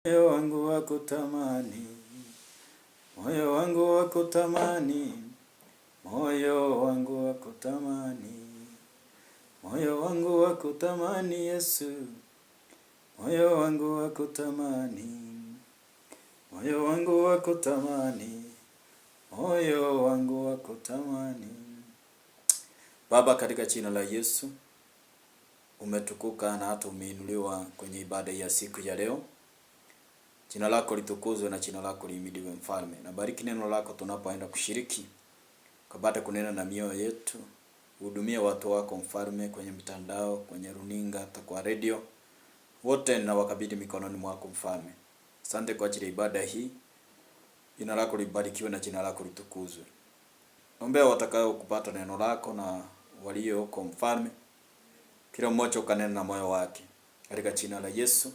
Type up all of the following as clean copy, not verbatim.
Moyo wangu wakutamani, moyo wangu wakutamani, moyo wangu wakutamani, moyo wangu wakutamani Yesu, moyo wangu wakutamani, moyo wangu wakutamani, moyo wangu wakutamani. Baba, katika jina la Yesu, umetukuka na hata umeinuliwa kwenye ibada ya siku ya leo. Jina lako litukuzwe na jina lako lihimidiwe Mfalme. Na bariki neno lako tunapoenda kushiriki. Kabata kunena na mioyo yetu. Hudumie watu wako Mfalme, kwenye mitandao, kwenye runinga, hata kwa radio. Wote na wakabidhi mikononi mwako Mfalme. Asante kwa ajili ya ibada hii. Jina lako libarikiwe na jina lako litukuzwe. Ombea watakao kupata neno lako na walio huko Mfalme. Kila mmoja ukanena na moyo wake. Katika jina la Yesu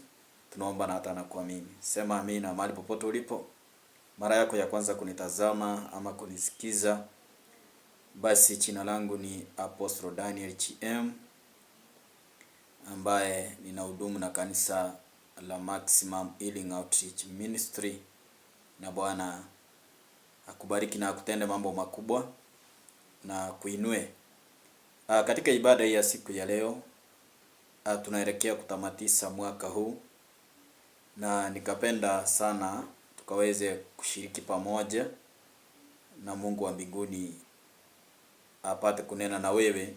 tunaomba na hata na kuamini. Sema amina mahali popote ulipo. Mara yako ya kwanza kunitazama ama kunisikiza, basi jina langu ni Apostle Daniel GM, ambaye ninahudumu na kanisa la Maximum Healing Outreach Ministry. Na Bwana akubariki na akutende mambo makubwa na kuinue. Katika ibada hii ya siku ya leo, tunaelekea kutamatisha mwaka huu, na nikapenda sana tukaweze kushiriki pamoja na Mungu wa mbinguni apate kunena na wewe.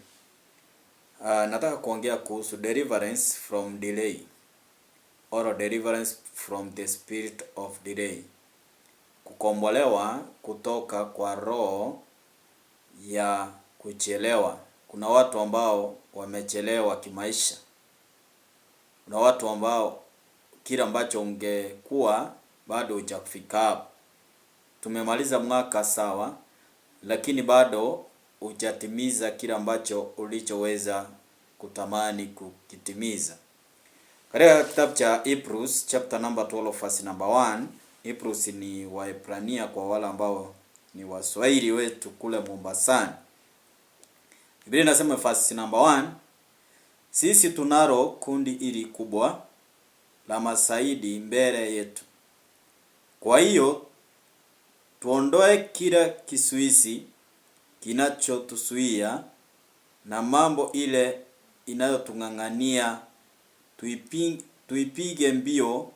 Nataka kuongea kuhusu deliverance from delay, or deliverance from the spirit of delay. Kukombolewa kutoka kwa roho ya kuchelewa. Kuna watu ambao wamechelewa kimaisha. Kuna watu ambao kila ambacho ungekuwa bado hujafika hapo. Tumemaliza mwaka sawa, lakini bado hujatimiza kila ambacho ulichoweza kutamani kukitimiza. Katika kitabu cha Hebrews chapter number 12 verse number 1, Hebrews ni Waebrania kwa wale ambao ni Waswahili wetu kule Mombasani. Biblia inasema verse number 1, sisi tunalo kundi ili kubwa la masaidi mbele yetu. Kwa hiyo tuondoe kila kisuizi kinachotuzuia na mambo ile inayotungangania, tuipige mbio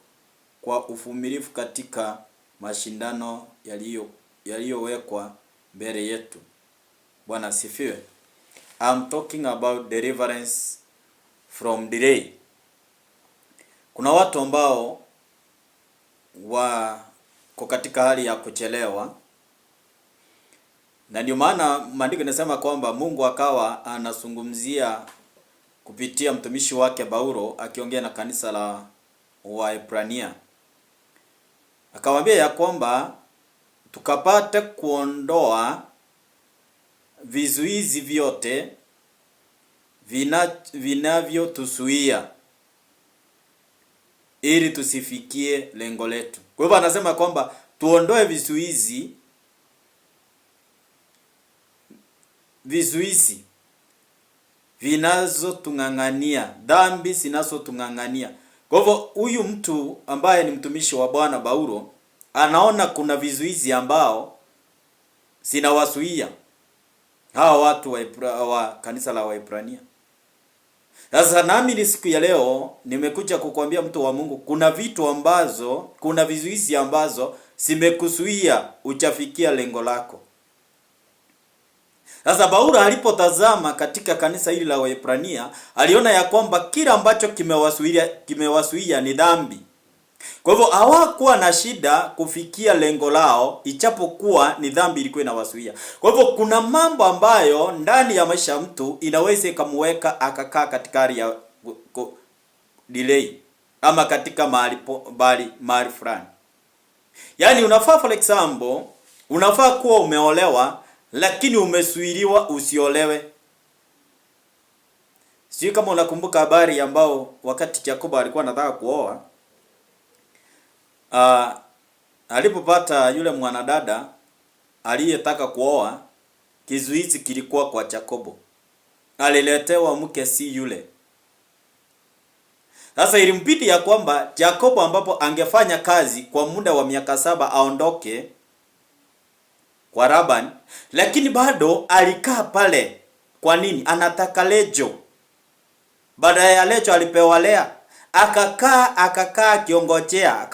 kwa uvumilivu katika mashindano yaliyowekwa mbele yetu. Bwana asifiwe. I'm talking about deliverance from delay. Kuna watu ambao wako katika hali ya kuchelewa, na ndio maana maandiko yanasema kwamba Mungu akawa anazungumzia kupitia mtumishi wake Paulo akiongea na kanisa la Waebrania. Akawaambia ya kwamba tukapate kuondoa vizuizi vyote vinavyotuzuia ili tusifikie lengo letu. Kwa hivyo anasema kwamba tuondoe vizuizi vinazotungangania, dhambi zinazotungangania. Kwa hivyo huyu mtu ambaye ni mtumishi wa Bwana Paulo anaona kuna vizuizi ambao zinawazuia hawa watu wa kanisa la Waebrania. Sasa nami ni siku ya leo nimekuja kukwambia mtu wa Mungu, kuna vizuizi ambazo zimekuzuia uchafikia lengo lako. Sasa Paulo alipotazama katika kanisa hili la Waebrania, aliona ya kwamba kila ambacho kimewazuia ni dhambi. Kwa hivyo hawakuwa na shida kufikia lengo lao, ichapokuwa ni dhambi ilikuwa inawazuia. Kwa hivyo kuna mambo ambayo ndani ya maisha mtu inaweza ikamweka akakaa katika hali ya delay ama katika mahali fulani. Yaani unafaa, for example, unafaa kuwa umeolewa lakini umezuiliwa usiolewe. Sio kama unakumbuka habari ambao wakati Jacob alikuwa anataka kuoa, alipopata yule mwanadada aliyetaka kuoa, kizuizi kilikuwa kwa Jacob. Aliletewa mke si yule. Sasa ilimbidi ya kwamba Yakobo ambapo angefanya kazi kwa muda wa miaka 7 aondoke kwa Laban, lakini bado alikaa pale. Kwa nini? Anataka lejo. Baada ya lejo alipewa Lea. Akakaa kiongojea.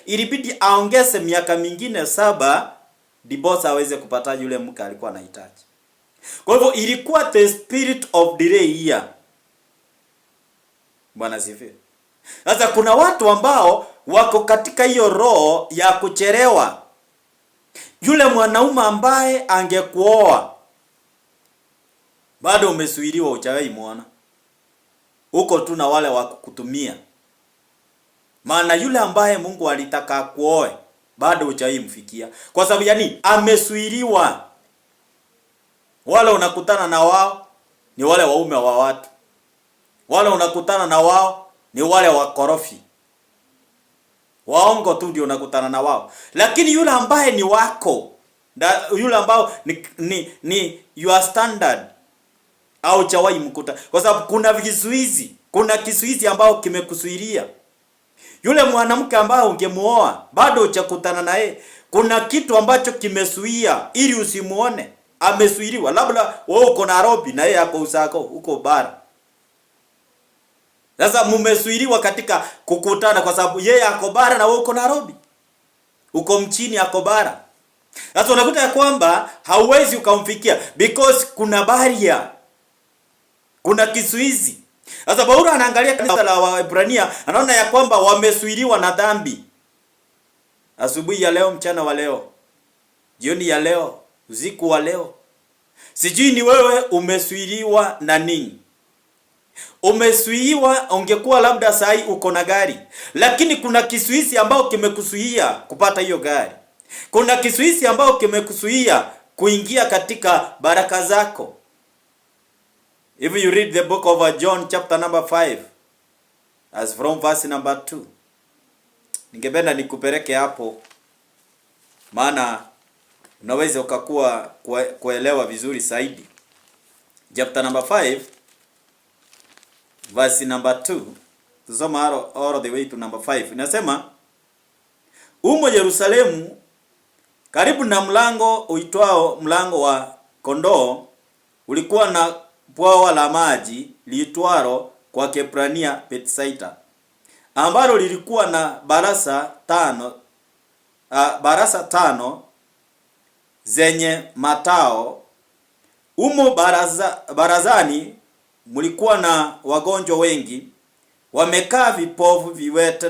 Ilibidi aongeze miaka mingine 7 ndiposa aweze kupata yule mke alikuwa anahitaji. Kwa hivyo ilikuwa the spirit of delay here. Bwana sifiwe. Sasa kuna watu ambao wako katika hiyo roho ya kuchelewa. Yule mwanaume ambaye angekuoa bado umesuiliwa, uchawahi muona. Uko tu na wale wa kukutumia. Maana yule ambaye Mungu alitaka kuoe bado uchawahi mfikia. Kwa sababu yani amesuiliwa. Wale unakutana na wao ni wale waume wa watu. Wale unakutana na wao ni wale wakorofi. Waongo tu ndio unakutana na wao. Lakini yule ambaye ni wako, yule ambao ni your standard, au chawahi mkuta. Kwa sababu kuna vizuizi, kuna kizuizi ambao kimekusuilia. Yule mwanamke ambaye ungemuoa bado hujakutana naye. Kuna kitu ambacho kimesuia ili usimuone. Amesuiliwa. Labda wewe uko Nairobi na yeye ako Usako, uko bara. Sasa mumesuiliwa katika kukutana kwa sababu yeye ako bara na wewe uko Nairobi. Uko mchini ako bara. Sasa unakuta ya kwamba hauwezi ukamfikia because kuna barrier. Kuna kizuizi. Sasa Paulo anaangalia kanisa la Waebrania, anaona ya kwamba wamesuiliwa na dhambi. Asubuhi ya leo, mchana wa leo, jioni ya leo, usiku wa leo. Sijui ni wewe umesuiliwa na nini? Umesuiliwa, ungekuwa labda sahi uko na gari, lakini kuna kizuizi ambao kimekusuia kupata hiyo gari. Kuna kizuizi ambao kimekusuia kuingia katika baraka zako. If you read the book of John chapter number 5 as from verse number 2. Ningependa nikupeleke hapo, maana unaweza ukakuwa kuelewa vizuri zaidi. Chapter number 5 verse number 2. Tusoma all the way to number 5. Inasema, umo Yerusalemu karibu na mlango uitwao mlango wa kondoo, ulikuwa na bwawa la maji liitwalo kwa Kiebrania Bethsaida, ambalo lilikuwa na barasa tano zenye matao. Umo barazani mlikuwa na wagonjwa wengi, wamekaa, vipofu, viwete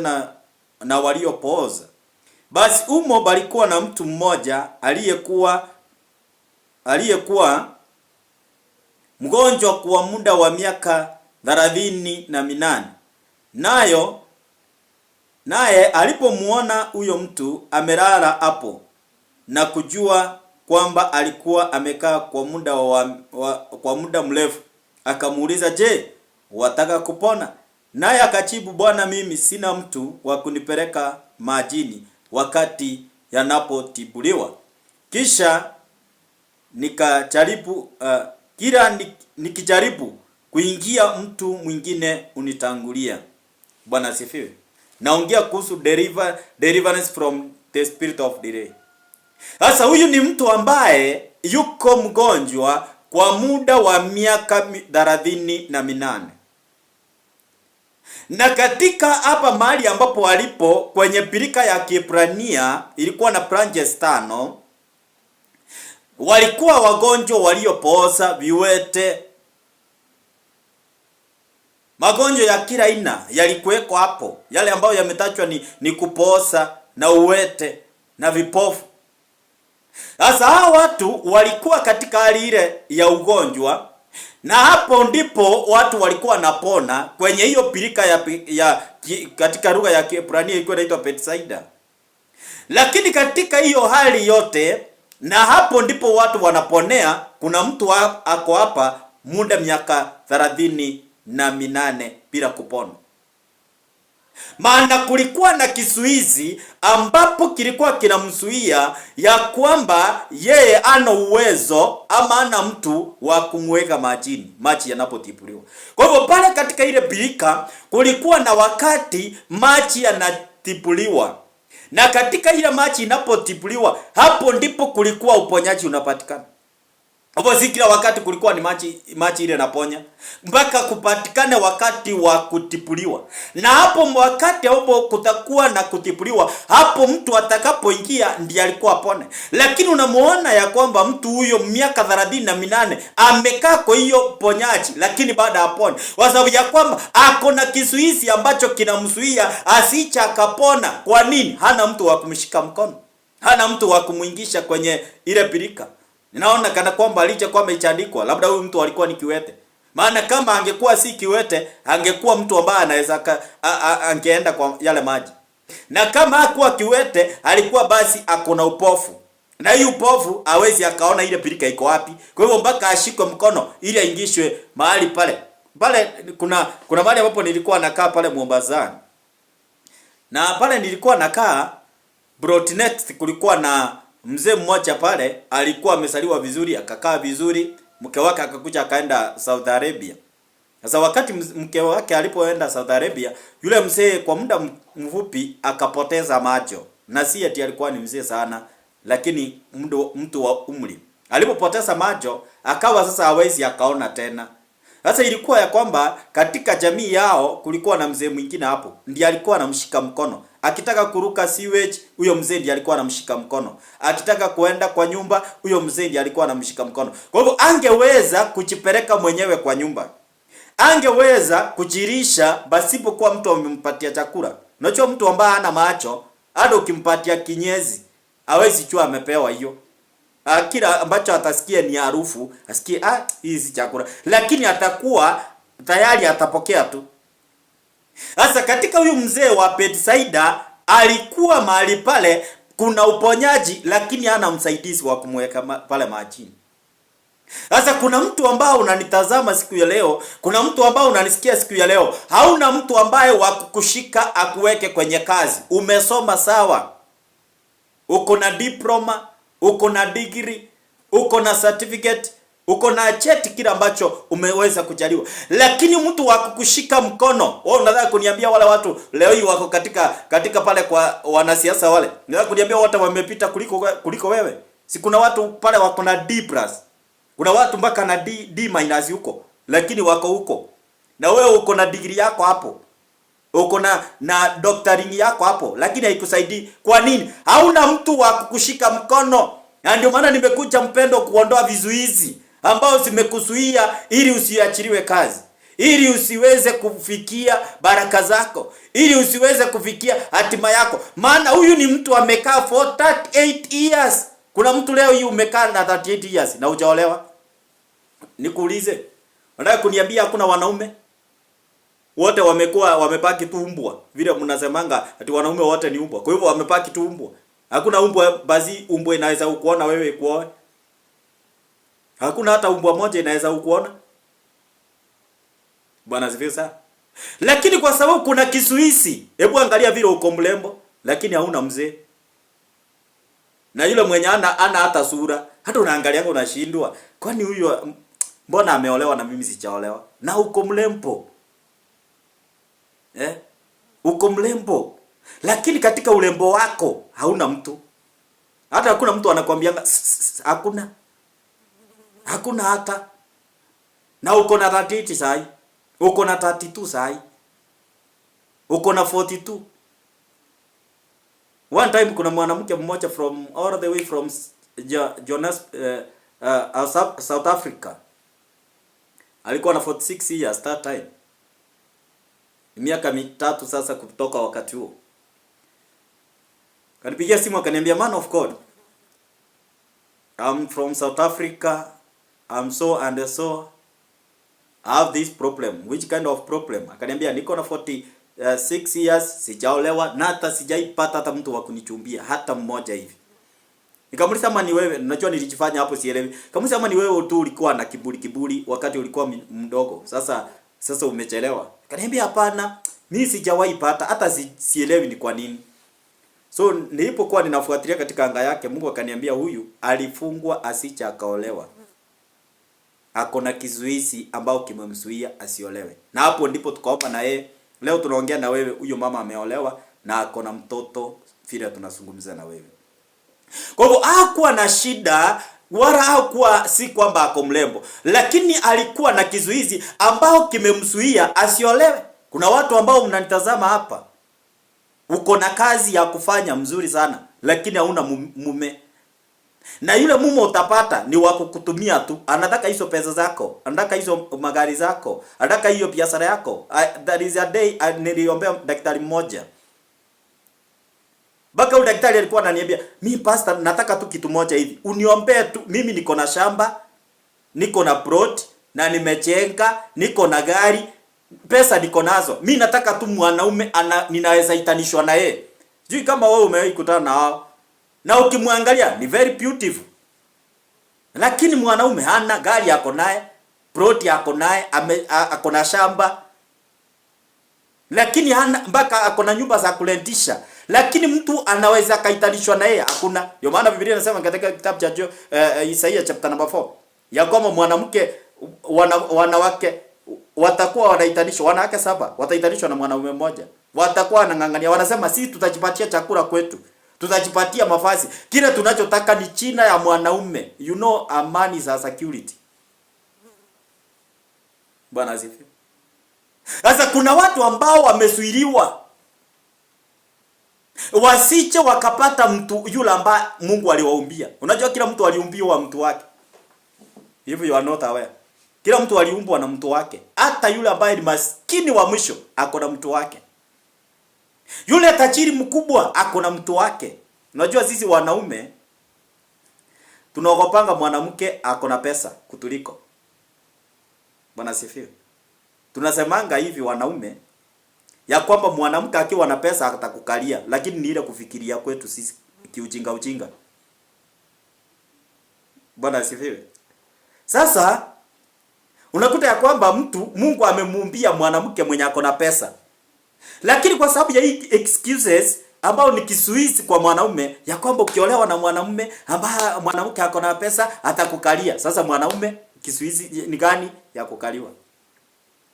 na waliopooza. Basi umo balikuwa na mtu mmoja aliyekuwa mgonjwa kwa muda wa miaka 38. Naye alipomuona huyo mtu amelala hapo na kujua kwamba alikuwa amekaa kwa muda mrefu, akamuuliza, "Je, wataka kupona?" Naye akajibu, "Bwana, mimi sina mtu wa kunipeleka majini wakati yanapotibuliwa. Kisha nikijaribu kuingia, mtu mwingine unitangulia." Bwana asifiwe. Naongea kuhusu deliverance from the spirit of delay. Sasa huyu ni mtu ambaye yuko mgonjwa kwa muda wa miaka 38. Na katika hapa mahali ambapo walipo kwenye pirika ya Kiebrania ilikuwa na branches 5. Walikuwa wagonjwa waliopooza, viwete, magonjwa ya kila aina yalikuweko hapo. Yale ambayo yametajwa ni kupooza na uwete na vipofu. Sasa hao watu walikuwa katika hali ile ya ugonjwa, na hapo ndipo watu walikuwa napona kwenye hiyo pirika katika lugha ya Kiebrania ilikuwa inaitwa Bethsaida. Lakini katika hiyo hali yote, na hapo ndipo watu wanaponea, kuna mtu ako hapa muda miaka 38 bila kupona. Maana kulikuwa na kisuizi ambapo kilikuwa kinamzuia ya kwamba yeye ana uwezo ama ana mtu wa kumweka majini, maji yanapotipuliwa. Kwa hivyo pale katika ile birika kulikuwa na wakati maji yanatipuliwa, na katika ile maji inapotipuliwa, hapo ndipo kulikuwa uponyaji unapatikana. Hapo si kila wakati kulikuwa ni maji ile naponya, mpaka kupatikane wakati wa kutipuliwa. Na hapo wakati hapo kutakuwa na kutipuliwa, hapo mtu atakapoingia ndiye alikuwa apone. Lakini unamuona ya kwamba mtu huyo miaka 38 amekaa kwa hiyo ponyaji, lakini baada apone, kwa sababu ya kwamba ako na kizuizi ambacho kinamzuia asicha akapona. Kwa nini? Hana mtu wa kumshika mkono, hana mtu wa kumuingisha kwenye ile birika. Ninaona kana kwamba licha kwamba ichaandikwa labda huyu mtu alikuwa ni kiwete. Maana kama angekuwa si kiwete, angekuwa mtu ambaye anaweza angeenda kwa yale maji. Na kama hakuwa kiwete, alikuwa basi akona upofu. Na hiyo upofu hawezi akaona ile birika iko wapi. Kwa hivyo mpaka ashikwe mkono ili aingishwe mahali pale. Pale kuna mahali ambapo nilikuwa nakaa pale Mombasa. Na pale nilikuwa nakaa brought next kulikuwa na mzee mmoja pale alikuwa amesaliwa vizuri, akakaa vizuri, mke wake akakuja akaenda Saudi Arabia. Sasa wakati mke wake alipoenda Saudi Arabia, yule mzee kwa muda mfupi akapoteza macho. Na si eti alikuwa ni mzee sana, lakini mtu wa umri. Alipopoteza macho, akawa sasa hawezi akaona tena. Sasa ilikuwa ya kwamba katika jamii yao kulikuwa na mzee mwingine hapo, ndiye alikuwa anamshika mkono. Akitaka kuruka sewage, huyo mzee ndiye alikuwa anamshika mkono. Akitaka kuenda kwa nyumba, huyo mzee ndiye alikuwa anamshika mkono. Kwa hivyo angeweza kujipeleka mwenyewe kwa nyumba. Angeweza kujirisha basipo kwa mtu amempatia chakula. Unajua mtu ambaye hana macho, hata ukimpatia kinyezi, hawezi jua amepewa hiyo. Kila ambacho atasikia ni harufu, asikie hii si chakula, lakini atakuwa tayari atapokea tu. Sasa katika huyu mzee wa Bethsaida alikuwa mahali pale kuna uponyaji, lakini hana msaidizi wa kumweka pale majini. Sasa kuna mtu ambao unanitazama siku ya leo, kuna mtu ambao unanisikia siku ya leo, hauna mtu ambaye wa kukushika akuweke kwenye kazi. Umesoma sawa, uko na diploma, uko na degree, uko na certificate, uko na cheti kile ambacho umeweza kujaliwa, lakini mtu wa kukushika mkono. Wewe unataka kuniambia wale watu leo hii wako katika pale kwa wanasiasa wale, unataka kuniambia wote wamepita kuliko wewe? Si kuna watu pale wako na D+, kuna watu mpaka na D- huko, lakini wako huko, na wewe uko na degree yako hapo, uko na doctoring yako hapo, lakini haikusaidii. Kwa nini? Hauna mtu wa kukushika mkono. Na ndio maana nimekuja mpendo kuondoa vizuizi ambao zimekuzuia ili usiachiliwe kazi, ili usiweze kufikia baraka zako, ili usiweze kufikia hatima yako. Maana huyu ni mtu amekaa for 38 years. Kuna mtu leo hii umekaa na 38 years na hujaolewa. Nikuulize, unataka kuniambia hakuna wanaume? Wote wamebaki tu umbwa. Vile mnasemanga ati wanaume wote ni umbwa. Kwa hivyo wamebaki tu umbwa. Hakuna umbwa, basi umbwa inaweza kukuona wewe kuoe. Hakuna hata umbwa moja inaweza kukuona. Bwana sifiwe sana. Lakini kwa sababu kuna kisuisi, hebu angalia vile uko mlembo, lakini hauna mzee. Na yule mwenye ana hata sura, hata unaangalia unashindwa. Kwani huyo mbona ameolewa na mimi sijaolewa? Na uko mlembo. Uko mlembo. Lakini katika ulembo wako hauna mtu. Hata hakuna mtu anakuambia hakuna. Hakuna hata. Na uko na 38 sai. Uko na 32 sai. Uko na 42. One time kuna mwanamke mmoja from all the way from South Africa. Alikuwa na 46 years that time. Miaka 3 sasa kutoka wakati huo. Kanipigia simu akaniambia, man of God, I'm from South Africa. I'm so and so. I have this problem. Which kind of problem? Akaniambia niko na 46 years, sijaolewa na hata sijaipata hata mtu wa kunichumbia hata mmoja hivi. Nikamuuliza kama ni wewe, najua nilijifanya hapo sielewi. Kamuuliza kama ni wewe tu ulikuwa na kiburi wakati ulikuwa mdogo. Sasa umechelewa. Akaniambia hapana, Mimi sijawahi pata, hata sielewi ni kwa nini. So nilipokuwa ninafuatilia katika anga yake, Mungu akaniambia huyu alifungwa asicha akaolewa. Ako na kizuizi ambao kimemzuia asiolewe. Na hapo ndipo tukaomba na yeye. Leo tunaongea na wewe, huyo mama ameolewa na ako na mtoto vile tunazungumza na wewe. Kwa hivyo hakuwa na shida wala hakuwa si kwamba ako mlembo, lakini alikuwa na kizuizi ambao kimemzuia asiolewe. Kuna watu ambao mnanitazama hapa, uko na kazi ya kufanya mzuri sana, lakini hauna mume. Na yule mume utapata ni wa kukutumia tu. Anataka hizo pesa zako, anataka hizo magari zako, anataka hiyo biashara yako. That is a day niliombea daktari mmoja. Baka yule daktari alikuwa ananiambia, "Mimi pastor, nataka tu kitu moja hivi. Uniombee tu. Mimi niko na shamba, niko na plot na nimechenga, niko na gari, pesa niko nazo. Mimi nataka tu mwanaume ninaweza itanishwa na yeye." Sijui kama wewe umewahi kutana na hao. Na ukimwangalia ni very beautiful. Lakini mwanaume hana gari, yako naye, plot yako naye, ako na shamba. Lakini hana mpaka ako na nyumba za kulentisha. Lakini mtu anaweza kaitanishwa na yeye hakuna. Ndio maana Biblia inasema katika kitabu cha Isaia chapter number 4 ya kwamba mwanamke wanawake watakuwa wanaitanishwa, wanawake 7 wataitanishwa na mwanaume mmoja. Watakuwa wanang'ang'ania, wanasema sisi tutajipatia chakula kwetu, tutajipatia mavazi. Kile tunachotaka ni china ya mwanaume. You know, a man is a security. Bwana asifiwe. Sasa kuna watu ambao wamesuiliwa wasiche wakapata mtu yule ambaye Mungu aliwaumbia. Unajua kila mtu aliumbiwa mtu wake. If you are not aware. Kila mtu aliumbwa na mtu wake. Hata yule ambaye ni maskini wa mwisho ako na mtu wake. Yule tajiri mkubwa ako na mtu wake. Unajua sisi wanaume tunaogopanga mwanamke ako na pesa kutuliko. Bwana sifiwe. Tunasemanga hivi wanaume ya kwamba mwanamke akiwa na pesa atakukalia, lakini ni ile kufikiria kwetu sisi kiujinga. Bwana asifiwe. Sasa unakuta ya kwamba Mungu amemuumbia mwanamke mwenye ako na pesa. Lakini kwa sababu ya hii excuses ambao ni kisuizi kwa mwanaume ya kwamba ukiolewa na mwanamume ambaye mwanamke ako na pesa atakukalia. Sasa mwanaume kisuizi ni gani ya kukaliwa?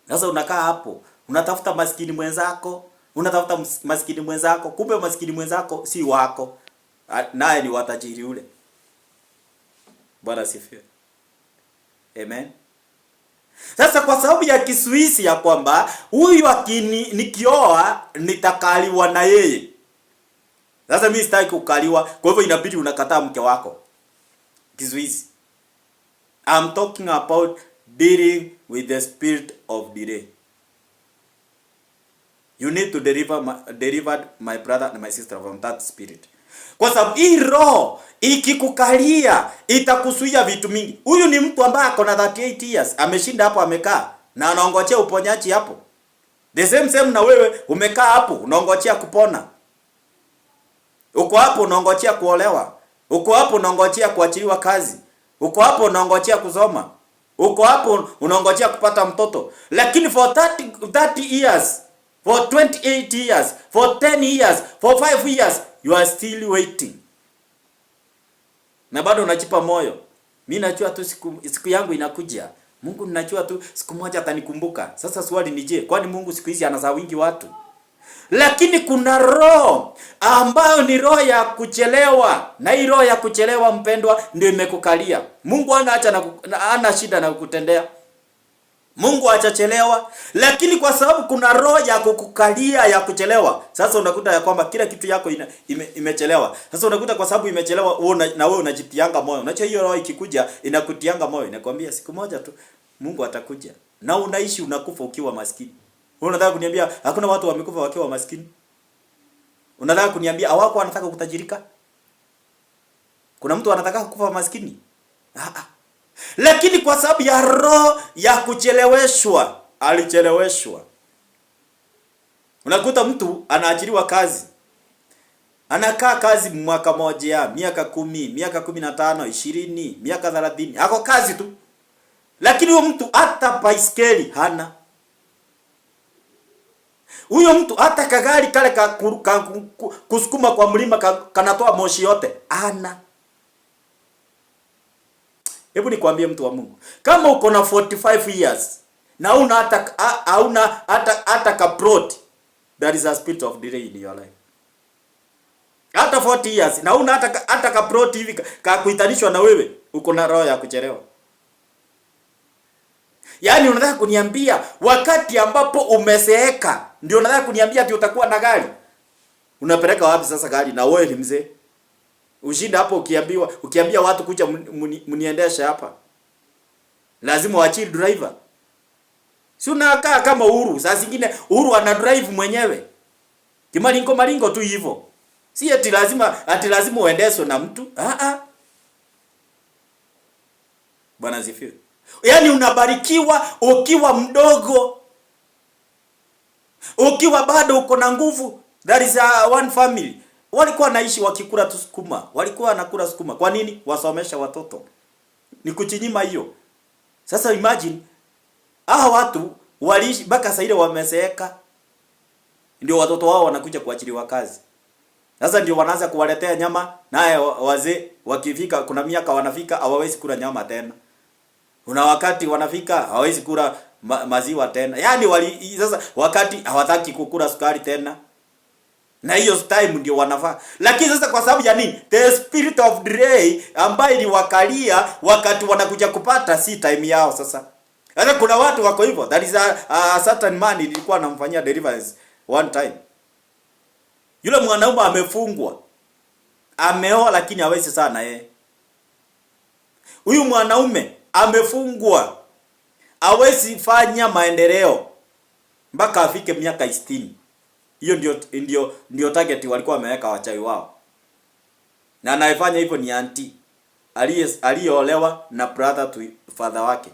Sasa unakaa hapo, unatafuta maskini mwenzako, kumbe maskini mwenzako si wako. Naye ni watajiri ule. Bwana sifiwe. Amen. Sasa kwa sababu ya kisuisi ya kwamba huyu nikioa nitakaliwa na yeye. Sasa mimi sitaki kukaliwa, kwa hivyo inabidi unakataa mke wako. Kisuisi. I'm talking about dealing with the spirit of delay. You need to deliver my brother and my sister from that spirit. Kwa sababu hii roho ikikukalia itakusuia vitu mingi. Huyu ni mtu ambaye ako na 38 years, ameshinda hapo amekaa na anaongojea uponyaji hapo. The same na wewe umekaa hapo unaongojea kupona. Uko hapo unaongojea kuolewa. Uko hapo unaongojea kuachiliwa kazi. Uko hapo unaongojea kusoma. Uko hapo unaongojea kupata mtoto. Lakini for 30 years, for 28 years, for 10 years, for 5 years, you are still waiting. Na bado unajipa moyo. Mimi najua tu siku yangu inakuja. Mungu ninajua tu siku moja atanikumbuka. Sasa swali ni je, kwani Mungu siku hizi anazaa wingi watu? Lakini kuna roho ambayo ni roho ya kuchelewa. Na hii roho ya kuchelewa mpendwa ndio imekukalia. Mungu hana shida na kukutendea. Mungu hajachelewa, lakini kwa sababu kuna roho ya kukukalia ya kuchelewa. Sasa unakuta ya kwamba kila kitu yako imechelewa. Sasa unakuta kwa sababu imechelewa na wewe unajitianga moyo. Unaacha hiyo roho ikikuja inakutianga moyo. Inakwambia siku moja tu Mungu atakuja. Na unaishi unakufa ukiwa maskini. Unataka kuniambia hakuna watu wamekufa wakiwa maskini? Unataka kuniambia hawako wanataka kutajirika? Kuna mtu anataka kufa maskini? Lakini kwa sababu ya roho ya kucheleweshwa, alicheleweshwa. Unakuta mtu anaajiriwa kazi. Anakaa kazi mwaka moja, miaka 10, miaka 15, 20, miaka 30. Hako kazi tu. Lakini huyo mtu hata baiskeli hana. Huyo mtu hata kagari kale kusukuma kwa mlima kanatoa moshi yote ana. Hebu nikwambie mtu wa Mungu, kama uko na 45 years na hauna hata kaproti, there is a spirit of delay in your life. Hata 40 years na una hata kaproti hivi kuitanishwa na wewe, uko na roho ya kuchelewa. Yaani unataka kuniambia wakati ambapo umezeeka ndio unataka kuniambia ati utakuwa na gari? Unapeleka wapi sasa gari na wewe ni mzee? Ushinda hapo ukiambia watu kuja mniendeshe hapa. Lazima waachie driver. Si unakaa kama Uhuru. Saa zingine Uhuru ana drive mwenyewe. Maringo tu hivyo. Si ati lazima uendeshwe na mtu. Bwana asifiwe. Yaani unabarikiwa ukiwa mdogo. Ukiwa bado uko na nguvu. There is one family. Walikuwa naishi wakikula tu sukuma. Walikuwa wanakula sukuma. Kwa nini? Wasomesha watoto. Ni kuchinyima hiyo. Sasa imagine watu waliishi mpaka sasa ile wamezeeka. Ndio watoto wao wanakuja kuachiliwa kazi. Sasa ndio wanaanza kuwaletea nyama, naye wazee wakifika kuna miaka wanafika hawawezi kula nyama tena. Kuna wakati wanafika hawawezi kula maziwa tena. Yaani sasa wakati hawataki kukula sukari tena. Na hiyo time ndio wanafaa. Lakini sasa kwa sababu ya nini? The spirit of delay ambayo iliwakalia wakati wanakuja kupata si time yao sasa. Sasa kuna watu wako hivyo. That is a certain man ilikuwa anamfanyia deliverance one time. Yule mwanaume amefungwa. Ameoa lakini hawezi sana yeye. Huyu mwanaume amefungwa. Hawezi fanya maendeleo mpaka afike miaka 60. Hiyo ndio target walikuwa wameweka wachawi wao. Na anayefanya hivyo ni auntie aliyeolewa na brother to father wake.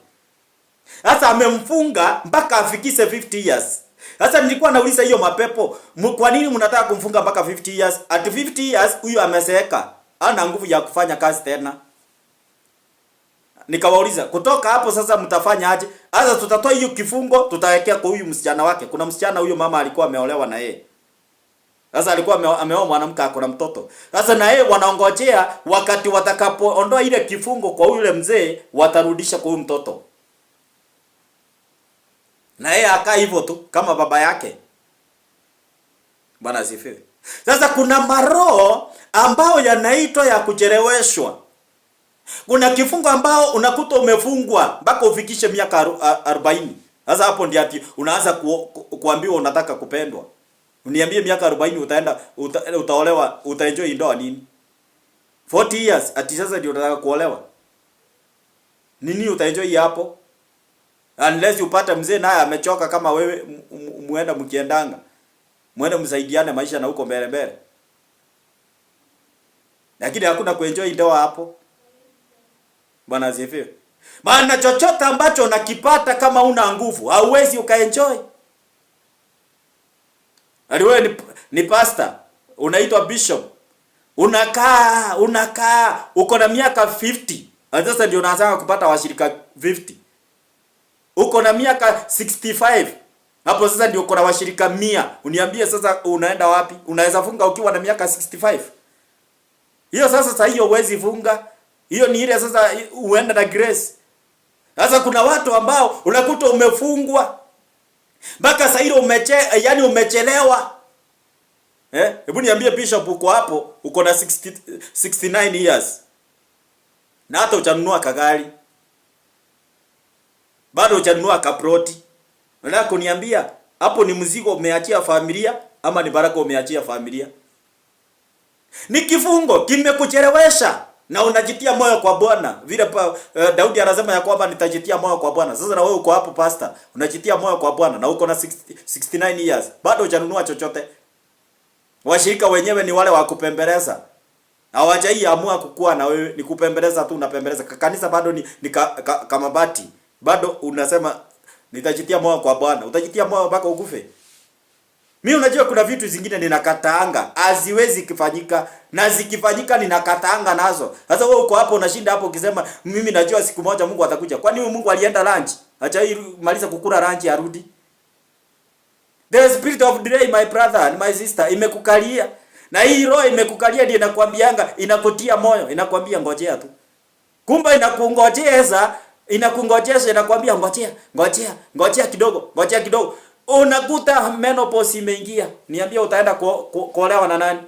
Sasa amemfunga mpaka afikise 50 years. Sasa nilikuwa nauliza hiyo mapepo, kwa nini mnataka kumfunga mpaka 50 years? At 50 years huyu amezeeka. Hana nguvu ya kufanya kazi tena. Nikawauliza, kutoka hapo sasa mtafanya aje? Sasa tutatoa hiyo kifungo, tutawekea kwa huyu msichana wake. Kuna msichana huyo mama alikuwa ameolewa na yeye. Sasa alikuwa ameoa mwanamke akona mtoto. Sasa na yeye wanaongojea wakati watakapoondoa ile kifungo kwa yule mzee, watarudisha kwa huyu mtoto. Na yeye akaa hivyo tu kama baba yake. Bwana asifiwe. Sasa kuna maroho ambao yanaitwa ya kucheleweshwa. Kuna kifungo ambao unakuta umefungwa mpaka ufikishe miaka 40. Sasa hapo ndio ati unaanza kuambiwa unataka kupendwa. Uniambie miaka 40 utaolewa, utaenjoy ndoa nini? 40 years ati sasa ndio unataka kuolewa. Nini utaenjoy hapo? Unless upate mzee naye amechoka kama wewe, muenda mkiendanga. Muende msaidiane maisha na huko mbele. Lakini hakuna kuenjoy ndoa hapo. Bwana asifiwe. Maana chochote ambacho unakipata kama una nguvu, hauwezi ukaenjoy. Wewe ni pastor, unaitwa bishop. Unakaa uko na miaka 50. Sasa ndio unaanza kupata washirika 50. Uko na miaka 65. Hapo sasa ndio uko na washirika 100. Uniambie sasa unaenda wapi? Unaweza funga ukiwa na miaka 65? Hiyo sasa hiyo huwezi funga. Hiyo ni ile sasa uenda na grace. Sasa kuna watu ambao unakuta umefungwa mpaka sasa ile umechelewa. Hebu niambie bishop, uko hapo uko na 69 years. Na hata uchanunua kagari. Bado uchanunua kaproti. Unataka kuniambia hapo ni mzigo umeachia familia ama ni baraka umeachia familia? Ni kifungo kimekuchelewesha. Na unajitia moyo kwa Bwana. Vile Daudi anasema ya kwamba nitajitia moyo kwa Bwana. Sasa na wewe uko hapo pastor, unajitia moyo kwa Bwana na uko na 69 years. Bado hujanunua chochote. Washirika wenyewe ni wale wa kupembeleza. Hawajaiamua kukua na wewe, ni kupembeleza tu, unapembeleza. Kanisa bado ni kama bati. Bado unasema nitajitia moyo kwa Bwana. Utajitia moyo mpaka ukufe. Mimi unajua kuna vitu zingine ninakataanga, haziwezi kufanyika, na zikifanyika ninakataanga nazo. Sasa wewe uko hapo unashinda hapo ukisema mimi najua siku moja Mungu atakuja. Kwani Mungu alienda lunch? Acha maliza kukula lunch arudi. The spirit of delay, my brother and my sister, imekukalia. Na hii roho imekukalia ndiye inakwambianga, inakutia moyo, inakwambia ngojea tu. Kumbe inakungojeza, inakwambia ngojea kidogo. Unakuta menopause imeingia. Niambie utaenda kuolewa na nani?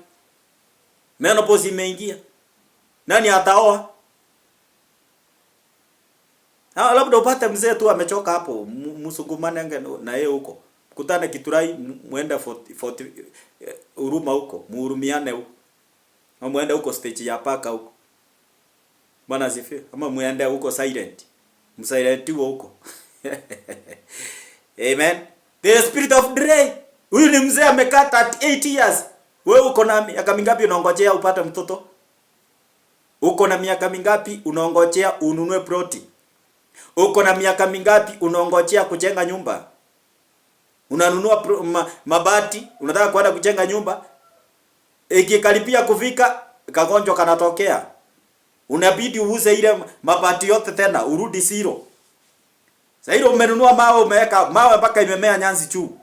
Menopause imeingia. Nani ataoa? Labda upate mzee tu amechoka hapo, msugumane na yeye huko. Kutane Kiturai, muende 40 Huruma huko, muhurumiane huko. Ama muende huko stage ya paka huko. Bwana asifiwe. Ama muende huko silent. Msilentiwe huko. Amen. The spirit of delay. Huyu ni mzee amekaa 38 years. Wewe uko na miaka mingapi unaongojea upate mtoto? Uko na miaka mingapi unaongojea ununue ploti? Uko na miaka mingapi unaongojea kujenga nyumba? Unanunua mabati, unataka kwenda kujenga nyumba. Ikikaribia kufika, kagonjwa kanatokea. Unabidi uuze ile mabati yote tena, urudi zero. Sasa hilo umenunua mawe, umeweka mawe mpaka imemea nyanzi juu.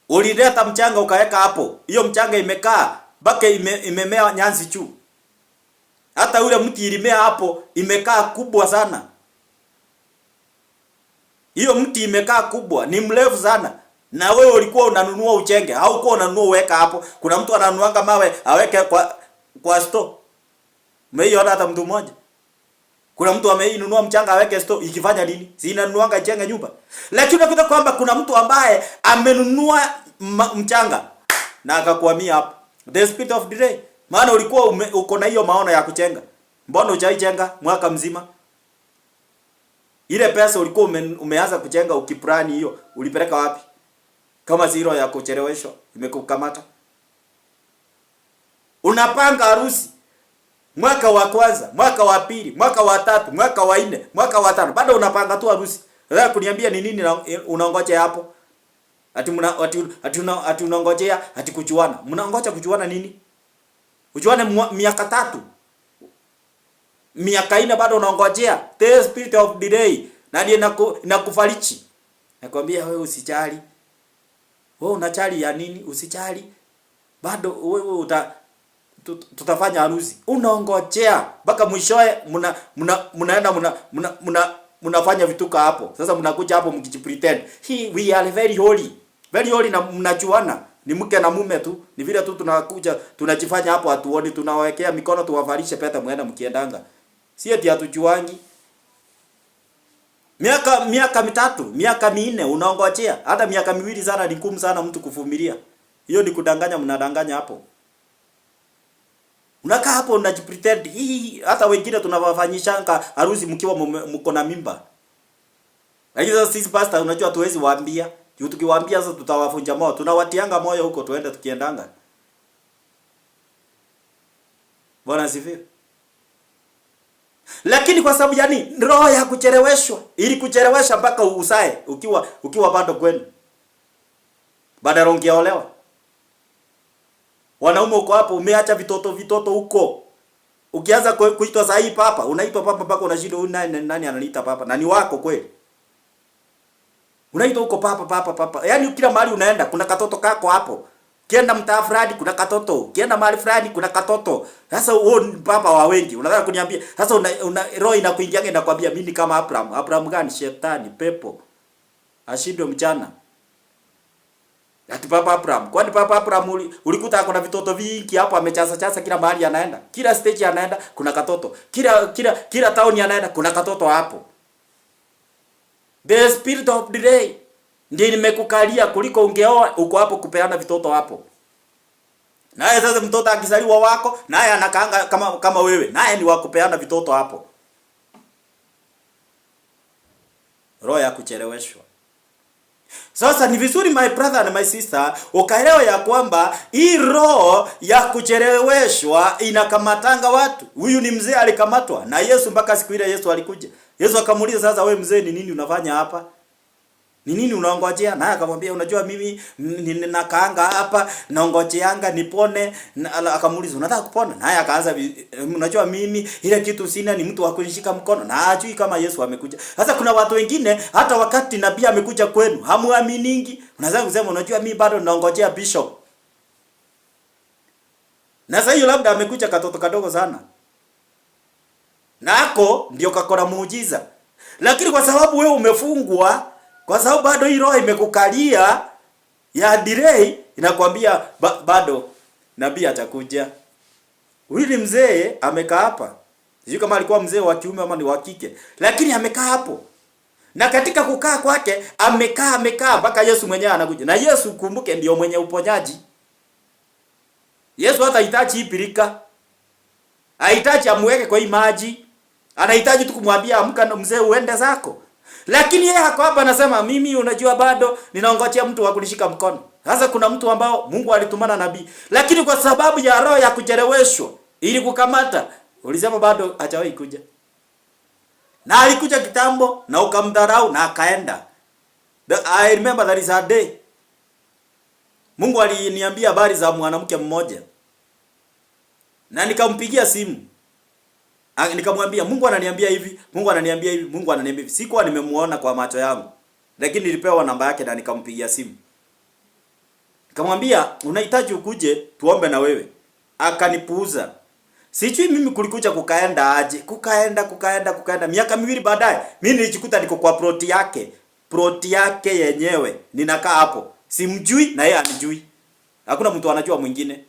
Ulileta mchanga ukaweka hapo. Hiyo mchanga imekaa mpaka imemea nyanzi juu. Hata ule mti ilimea hapo imekaa kubwa sana. Hiyo mti imekaa kubwa, ni mrefu sana. Na wewe ulikuwa unanunua uchenge, au uko unanunua uweka hapo. Kuna mtu ananuanga mawe aweke kwa store. Umeiona hata mtu mmoja? Kuna mtu ameinunua mchanga aweke store, ikifanya nini? Si inanunuanga ijenge nyumba. Lakini unakuta kwamba kuna mtu ambaye amenunua mchanga na akakwamia hapo. The spirit of delay. Maana ulikuwa uko na hiyo maono ya kujenga. Mbona hujaijenga mwaka mzima? Ile pesa ulikuwa umeanza kujenga ukiplani hiyo, ulipeleka wapi? Kama zero ya kucheleweshwa imekukamata. Unapanga harusi mwaka wa kwanza, mwaka wa pili, mwaka wa tatu, mwaka wa nne, mwaka wa tano. Bado unapanga tu harusi. Unataka kuniambia ni nini unaongojea hapo? Ati unangojea ati kujuana. Mnaongoja kujuana nini? Ujuane miaka 3. Miaka 4 bado unaongojea. The spirit of delay. Na ndiye nakufalichi. Nakwambia wewe usijali. Wewe unachali ya nini? Usijali. Bado wewe tutafanya harusi. Unaongojea mpaka mwishoe mnaenda mnafanya vituka hapo. Sasa mnakuja hapo mkijipretend. We are very holy. Very holy na mnachuana. Ni mke na mume tu. Ni vile tu tunakuja tunajifanya hapo hatuoni, tunawekea mikono tuwavalishe pete muenda mkiendanga. Si eti hatujuangi. Miaka 3, miaka 4 unaongojea. Hata miaka 2 sana ni ngumu sana mtu kuvumilia. Hiyo ni kudanganya, mnadanganya hapo. Unakaa hapo unajipretend. Hata wengine tunawafanyishanga harusi mkiwa mko na mimba. Lakini sasa sisi pastor unajua tuwezi waambia. Tukiwaambia sasa tutawavunja moyo. Tunawatianga moyo huko tuende tukiendanga. Bwana asifiwe. Lakini kwa sababu yani roho ya kucheleweshwa, ili kuchelewesha mpaka usae ukiwa bado kwenu. Badala ungeolewa. Wanaume uko hapo umeacha vitoto huko. Ukianza kuitwa sahi papa, unaitwa papa mpaka unashinda huyu nani ananiita papa? Na ni wako kweli? Unaitwa huko papa. Yaani kila mahali unaenda kuna katoto kako hapo. Kienda mtaa fulani kuna katoto. Kienda mahali fulani kuna katoto. Sasa wewe ni papa wa wengi. Unataka kuniambia sasa roho inakuingianga inakwambia mimi kama Abraham. Abraham gani? Shetani, pepo. Ashindwe mchana. Ati papa Abraham. Kwani papa Abraham ulikuta kuna vitoto vingi hapo amechaza kila mahali anaenda. Kila stage anaenda kuna katoto. Kila town anaenda kuna katoto hapo. The spirit of delay ndiye nimekukalia kuliko ungeoa uko hapo kupeana vitoto hapo. Naye sasa mtoto akizaliwa wako, naye anakaanga kama wewe. Naye ni wakupeana vitoto hapo. Roho ya kucheleweshwa. Sasa ni vizuri my brother and my sister ukaelewa ya kwamba hii roho ya kucheleweshwa inakamatanga watu. Huyu ni mzee alikamatwa na Yesu mpaka siku ile Yesu alikuja. Yesu akamuuliza sasa wewe mzee ni nini unafanya hapa? Ni nini unaongojea? Naye akamwambia unajua mimi ninakaanga hapa naongojeanga nipone. Akamuuliza unataka kupona? Naye akaanza unajua mimi ile kitu sina ni mtu wa kunishika mkono. Na hajui kama Yesu amekuja. Sasa kuna watu wengine hata wakati nabii amekuja kwenu hamuaminingi. Unaweza kusema unajua mimi bado naongojea bishop. Na sasa hiyo labda amekuja katoto kadogo sana. Nako ndio kakora muujiza. Lakini kwa sababu wewe umefungwa, kwa sababu bado hii roho imekukalia ya delay, inakwambia bado nabii atakuja. Huyu mzee amekaa hapa. Sijui kama alikuwa mzee wa kiume ama ni wa kike, lakini amekaa hapo. Na katika kukaa kwake amekaa mpaka Yesu mwenyewe anakuja. Na Yesu kumbuke ndio mwenye uponyaji. Yesu hata hitaji ipirika. Hahitaji amweke kwa hii maji. Anahitaji tu kumwambia amka mzee uende zako. Lakini yeye hako hapa anasema mimi unajua bado ninaongojea mtu wa kunishika mkono. Sasa kuna mtu ambao Mungu alitumana nabii. Lakini kwa sababu ya roho ya kucheleweshwa ili kukamata, ulisema bado hajawahi kuja. Na alikuja kitambo na ukamdharau na akaenda. I remember that is a day. Mungu aliniambia habari za mwanamke mmoja. Na nikampigia simu. Nikamwambia Mungu ananiambia hivi, Mungu ananiambia hivi, Mungu ananiambia hivi. Sikuwa nimemuona kwa macho yangu. Lakini nilipewa namba yake na nikampigia simu. Nikamwambia unahitaji ukuje tuombe na wewe. Akanipuuza. Sijui mimi kulikuja kukaenda aje. Kukaenda. Miaka miwili baadaye mimi nilijikuta niko kwa ploti yake. Ploti yake yenyewe. Ninakaa hapo. Simjui na yeye anijui. Hakuna mtu anajua mwingine.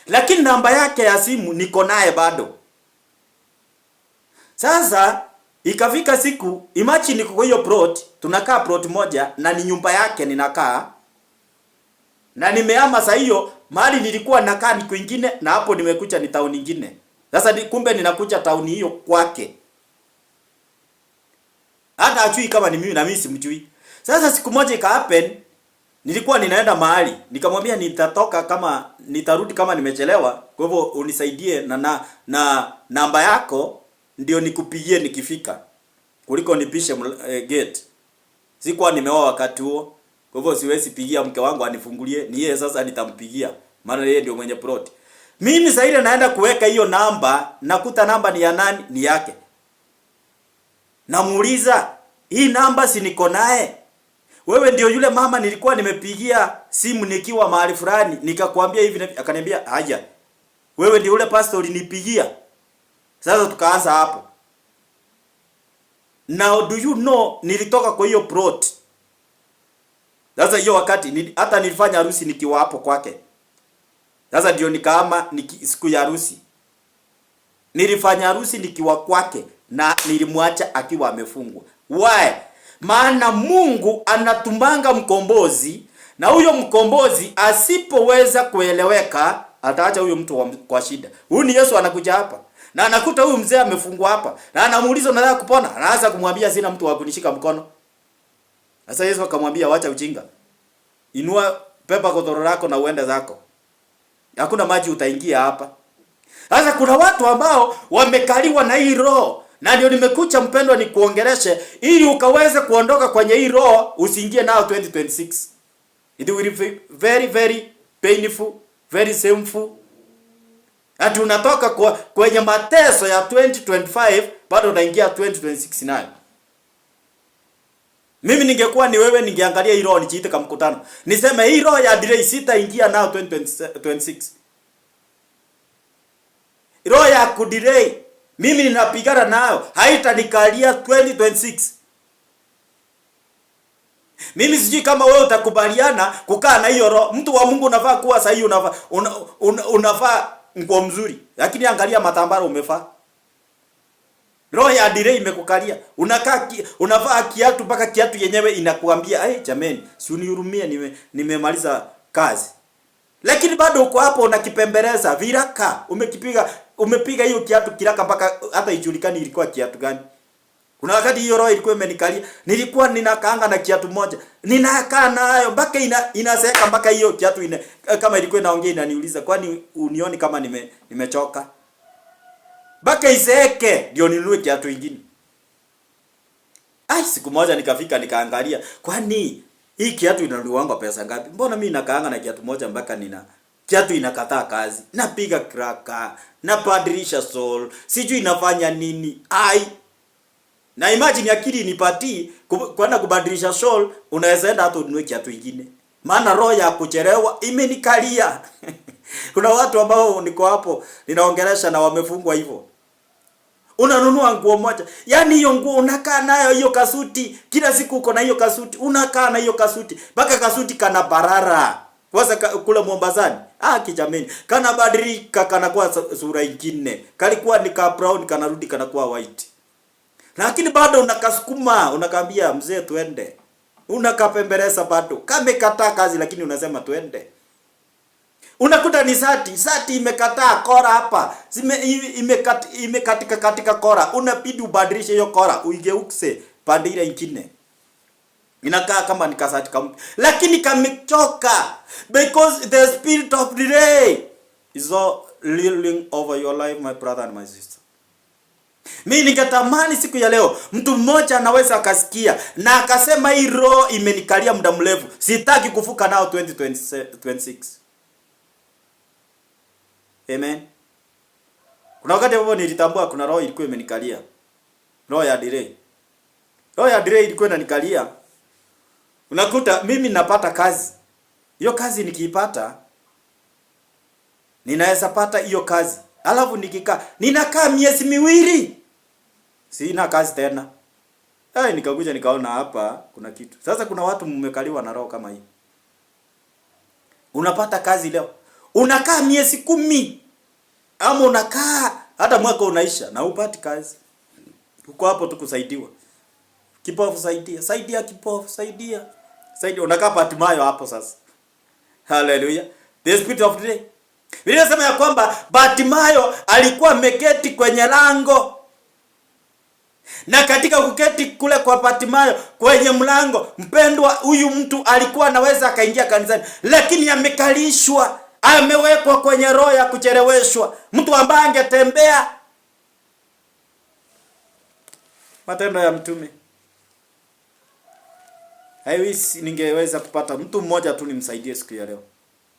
Lakini namba yake ya simu niko naye bado. Sasa ikafika siku, imagine niko kwa hiyo plot, tunakaa plot moja na ni nyumba yake ninakaa. Na nimehama saa hiyo mahali nilikuwa nakaa ni kwingine na hapo nimekuja ni town nyingine. Sasa kumbe ninakuja town hiyo kwake. Hata ajui kama ni mimi na mimi simjui. Sasa siku moja ika happen nilikuwa ninaenda mahali, nikamwambia nitatoka kama nitarudi kama nimechelewa, kwa hivyo unisaidie na namba yako ndio nikupigie nikifika. Kuliko nipishe gate. Sikuwa nimeoa wakati huo, kwa hivyo siwezi pigia mke wangu anifungulie, ni yeye sasa nitampigia. Maana yeye ndio mwenye plot. Mimi sasa ile naenda kuweka hiyo namba, nakuta namba ni ya nani? Ni yake. Namuuliza, hii namba si niko naye? Wewe ndio yule mama nilikuwa nimepigia simu nikiwa mahali fulani nikakwambia hivi, akaniambia haja. Wewe ndio yule pastor ulinipigia. Sasa tukaanza hapo. Now do you know nilitoka kwa hiyo plot. Sasa hiyo wakati hata nilifanya harusi nikiwa hapo kwake. Sasa ndio nikaama siku ya harusi. Nilifanya harusi nikiwa kwake na nilimwacha akiwa amefungwa. Why? Maana Mungu anatumbanga mkombozi, na huyo mkombozi asipoweza kueleweka ataacha huyo mtu kwa shida. Huyu ni Yesu anakuja hapa. Na anakuta huyu mzee amefungwa hapa. Na anamuuliza unataka kupona? Anaanza kumwambia sina mtu wa kunishika mkono. Sasa Yesu akamwambia wacha ujinga. Inua pepa godoro lako na uende zako. Hakuna maji utaingia hapa. Sasa kuna watu ambao wamekaliwa na hii roho. Na ndio nimekucha mpendwa ni kuongeleshe ili ukaweze kuondoka kwenye hii roho usiingie nao 2026. It will be very very painful, very shameful. Ati unatoka kwenye mateso ya 2025 bado unaingia 2026 nayo. Mimi ningekuwa ni wewe ningeangalia hii roho nijiite kama mkutano. Niseme hii roho ya delay sitaingia nao 2026. Roho ya kudelay mimi ninapigana nayo haitanikalia 2026. Mimi sijui kama wewe utakubaliana kukaa na hiyo roho. Mtu wa Mungu unafaa kuwa sahihi, unafaa nguo mzuri. Lakini angalia matambara umefaa. Roho ya delay imekukalia. Unavaa kiatu mpaka kiatu yenyewe inakuambia, jameni, si unihurumie nimemaliza kazi." Lakini bado uko hapo unakipembeleza viraka. Umepiga hiyo kiatu kiraka mpaka hata ijulikani ilikuwa kiatu gani. Kuna wakati hiyo roho ilikuwa imenikalia, nilikuwa ninakaanga na kiatu moja. Ninakaa nayo mpaka inaseka mpaka hiyo kiatu kama ilikuwa inaongea inaniuliza, "Kwani unioni kama nimechoka?" Mpaka iseke ndio ninunue kiatu kingine. Siku moja nikafika nikaangalia, kwani hii kiatu inanunuanga pesa ngapi? Mbona mimi nakaanga na kiatu moja mpaka kiatu inakataa kazi. Napiga kraka, nabadilisha sole, sijui inafanya nini. Na imagine akili inipatii kwenda kubadilisha sole, unaweza enda hata ununue kiatu kingine. Maana roho ya kuchelewa imenikalia. Kuna watu ambao niko hapo ninaongelesha na wamefungwa hivyo. Unanunua nguo moja. Yaani hiyo nguo unakaa nayo hiyo kasuti. Kila siku uko na hiyo kasuti. Unakaa na hiyo kasuti. Mpaka kasuti kana barara. Kwanza kule Mombasani. Kijameni. Kana badilika kanakuwa sura nyingine. Kalikuwa ni ka brown kanarudi kanakuwa white. Lakini bado unakasukuma, unakaambia mzee tuende. Unakapembeleza bado. Kamekataa kazi lakini unasema tuende. Unakuta ni sati imekataa kora hapa. Imekatika katika kora. Unabidi ubadilishe hiyo kora, uigeukse pande ile nyingine. Inakaa kama ni kasati lakini kamechoka, because the spirit of delay is all ruling over your life, my brother and my sister. Mimi ningetamani siku ya leo mtu mmoja anaweza akasikia na akasema hii roho imenikalia muda mrefu, sitaki kufuka nao 2026. Amen. Kuna wakati ambapo nilitambua kuna roho ilikuwa imenikalia. Roho ya delay. Roho ya delay ilikuwa inanikalia. Unakuta mimi napata kazi. Hiyo kazi nikiipata, ninaweza pata hiyo kazi. Alafu ninakaa miezi miwili. Sina kazi tena. Nikakuja nikaona hapa kuna kitu. Sasa kuna watu mmekaliwa na roho kama hii. Unapata kazi leo. Unakaa miezi 10. Ama unakaa hata mwaka unaisha na upati kazi. Uko hapo tu kusaidiwa. Kipofu saidia kipofu saidia. Unakaa Batimayo hapo sasa. Hallelujah. The spirit of delay. Biblia inasema ya kwamba Batimayo alikuwa ameketi kwenye lango. Na katika kuketi kule kwa Batimayo kwenye mlango, mpendwa, huyu mtu alikuwa anaweza akaingia kanisani, lakini amekalishwa, amewekwa kwenye roho ya kucheleweshwa. Mtu ambaye angetembea. Matendo ya Mtume. Haiwezi ningeweza kupata mtu mmoja tu nimsaidie siku ya leo.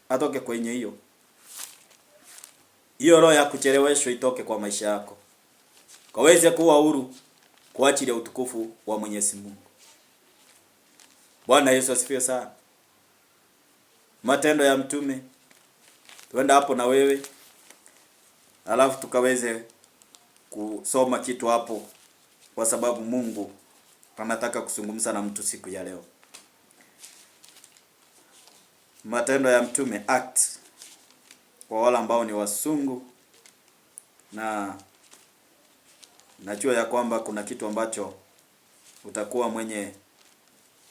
Atoke kwenye hiyo roho ya kucheleweshwa, itoke kwa maisha yako. Kaweze kuwa huru kwa ajili ya utukufu wa Mwenyezi Mungu. Bwana Yesu asifiwe sana. Matendo ya Mtume. Tuenda hapo na wewe. Alafu tukaweze kusoma kitu hapo, kwa sababu Mungu anataka kuzungumza na mtu siku ya leo. Matendo ya Mtume, Acts, kwa wale ambao ni wasungu, na najua ya kwamba kuna kitu ambacho utakuwa mwenye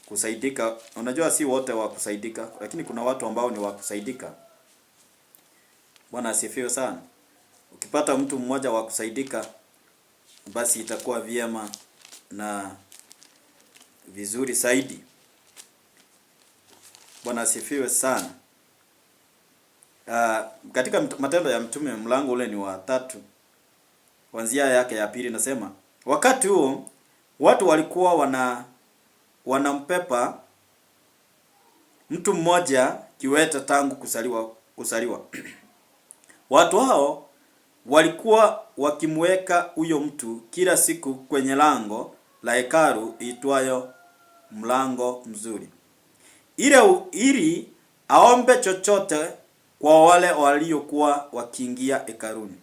kusaidika. Unajua si wote wa kusaidika, lakini kuna watu ambao ni wa kusaidika. Bwana asifiwe sana. Ukipata mtu mmoja wa kusaidika, basi itakuwa vyema na vizuri zaidi. Bwana asifiwe sana. Katika Matendo ya Mtume mlango ule ni wa 3, kuanzia yake ya 2, nasema wakati huo watu walikuwa wanampepa mtu mmoja kiwete tangu kusaliwa. Watu hao walikuwa wakimweka huyo mtu kila siku kwenye lango la hekalu itwayo Mlango Mzuri, ili aombe chochote kwa wale waliokuwa wakiingia hekaluni.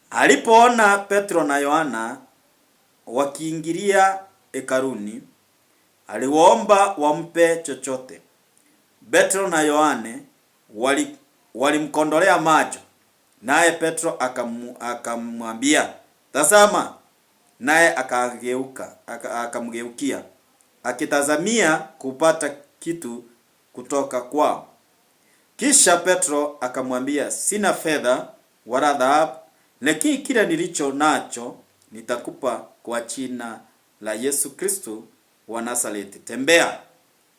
Alipoona Petro na Yohana wakiingilia hekaluni, aliwaomba wampe chochote. Petro na Yohane walimkondolea macho, naye Petro akamwambia, "Tazama." Naye akamgeukia akitazamia kupata kitu kutoka kwao. Kisha Petro akamwambia, "Sina fedha wala dhahabu, lakini kila nilicho nacho nitakupa. Kwa jina la Yesu Kristo wa Nazareti, tembea."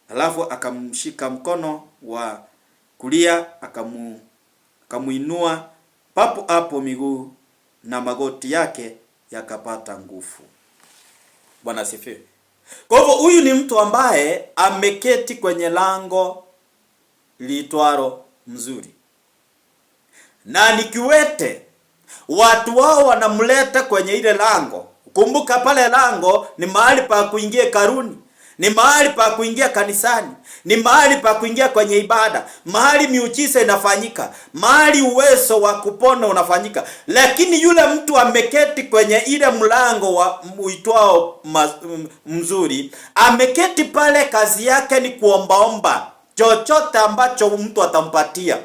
Alafu akamshika mkono wa kulia, akamuinua. Papo hapo miguu na magoti yake yakapata nguvu. Bwana asifiwe. Kwa hivyo huyu ni mtu ambaye ameketi kwenye lango liitwalo Mzuri, na ni kiwete. Watu wao wanamleta kwenye ile lango. Kumbuka pale lango ni mahali pa kuingia karuni, ni mahali pa kuingia kanisani, ni mahali pa kuingia kwenye ibada, mahali miujiza inafanyika, mahali uwezo wa kupona unafanyika. Lakini yule mtu ameketi kwenye ile mlango wa uitwao Mzuri, ameketi pale, kazi yake ni kuombaomba chochote ambacho mtu atampatia.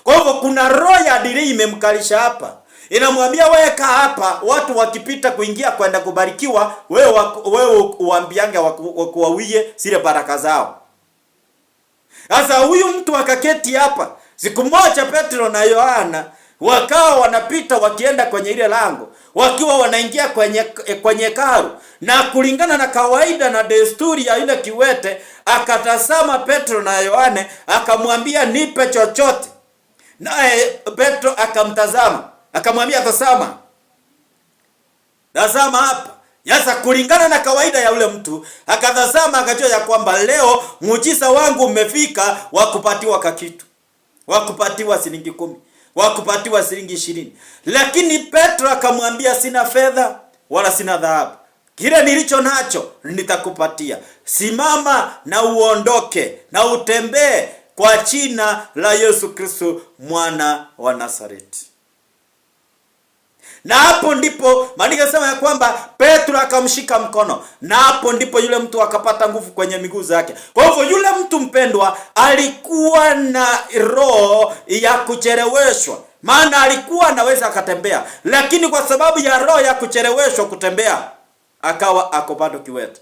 Kwa hivyo kuna roho ya delay imemkalisha hapa. Inamwambia wewe kaa hapa, watu wakipita kuingia kwenda kubarikiwa, wewe uambiange wakuwawie zile baraka zao. Sasa huyu mtu akaketi hapa. Siku moja Petro na Yohana wakawa wanapita wakienda kwenye ile lango, wakiwa wanaingia kwenye karu, na kulingana na kawaida na desturi ya yule kiwete, akatazama Petro na Yohana, akamwambia nipe chochote. Naye Petro akamtazama, akamwambia tazama hapa. Sasa kulingana na kawaida ya ule mtu, akatazama, akajua ya kwamba leo muujiza wangu umefika wa kupatiwa kakitu, wa kupatiwa shilingi 10, wa kupatiwa shilingi 20. Lakini Petro akamwambia sina fedha wala sina dhahabu, kile nilicho nacho nitakupatia. Simama na uondoke na utembee kwa jina la Yesu Kristo mwana wa Nazareti. Na hapo ndipo maandiko yanasema ya kwamba Petro akamshika mkono, na hapo ndipo yule mtu akapata nguvu kwenye miguu zake. Kwa hivyo yule mtu mpendwa alikuwa na roho ya kucheleweshwa, maana alikuwa anaweza akatembea, lakini kwa sababu ya roho ya kucheleweshwa kutembea akawa akopado kiwete.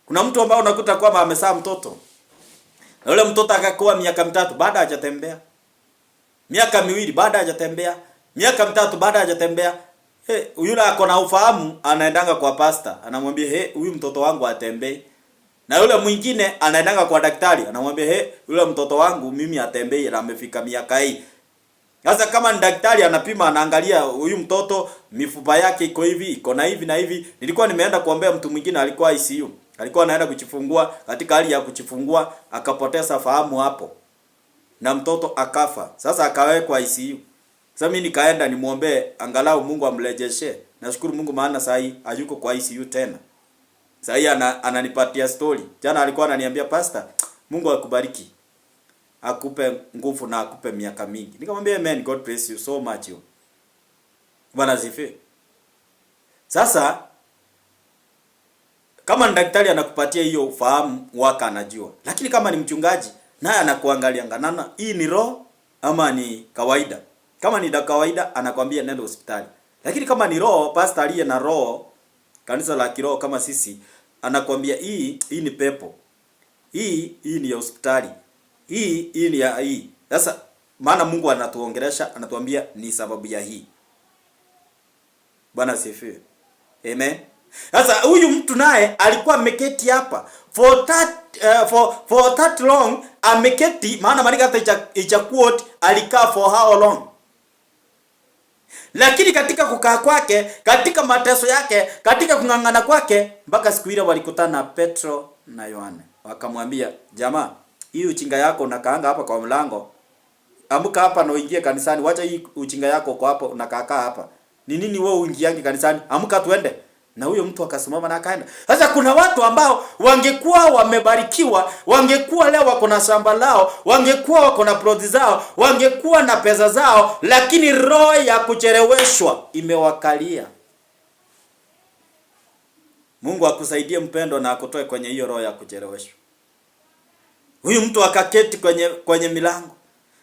Kuna mtu ambaye unakuta kwamba amezaa mtoto, na yule mtoto akakuwa miaka 3 baada hajatembea, miaka 2 baada hajatembea, miaka 3 baada hajatembea. Yule ako na ufahamu, anaendanga kwa pasta, anamwambia huyu mtoto wangu atembei. Na yule mwingine anaendanga kwa daktari, anamwambia yule mtoto wangu mimi atembei na amefika miaka hii. Sasa kama ni daktari anapima, anaangalia huyu mtoto mifupa yake iko hivi, iko na hivi na hivi. Nilikuwa nimeenda kuombea mtu mwingine alikuwa ICU. Alikuwa anaenda kujifungua, katika hali ya kujifungua akapoteza fahamu hapo, na mtoto akafa. Sasa akawekwa ICU. Sasa mimi nikaenda nimuombe angalau Mungu amrejeshe. Nashukuru Mungu maana sasa hii hayuko kwa ICU tena. Sasa hii ananipatia story. Jana alikuwa ananiambia pastor, Mungu akubariki, akupe nguvu na akupe miaka mingi. Nikamwambia amen, God bless you so much you. Bwana zife. Sasa kama daktari anakupatia hiyo ufahamu waka anajua. Lakini kama ni mchungaji naye anakuangalia nganana, hii ni roho ama ni kawaida? Kama ni kawaida anakwambia nenda hospitali. Lakini kama ni roho, pastor aliye na roho, kanisa la kiroho kama sisi, anakwambia hii ni pepo. Hii ni ya hospitali. Hii ni ya hii. Sasa maana Mungu anatuongelesha, anatuambia ni sababu ya hii. Bwana asifiwe. Amen. Sasa huyu mtu naye alikuwa ameketi hapa for that long, ameketi, maana maandiko hata icha quote alikaa for how long. Lakini katika kukaa kwake, katika mateso yake, katika kungangana kwake, mpaka siku ile walikutana Petro na Yohana. Wakamwambia, jamaa, hii uchinga yako unakaanga hapa kwa mlango. Amka hapa na uingie kanisani. Wacha hii uchinga yako kwa hapo unakaa hapa. Ni nini wewe uingiange kanisani? Amka tuende. Na huyo mtu akasimama na akaenda. Sasa kuna watu ambao wangekuwa wamebarikiwa, wangekuwa leo wako na shamba lao, wangekuwa wako na ploti zao, wangekuwa na pesa zao, lakini roho ya kucheleweshwa imewakalia. Mungu akusaidie mpendo na akutoe kwenye hiyo roho ya kucheleweshwa. Huyu mtu akaketi kwenye milango.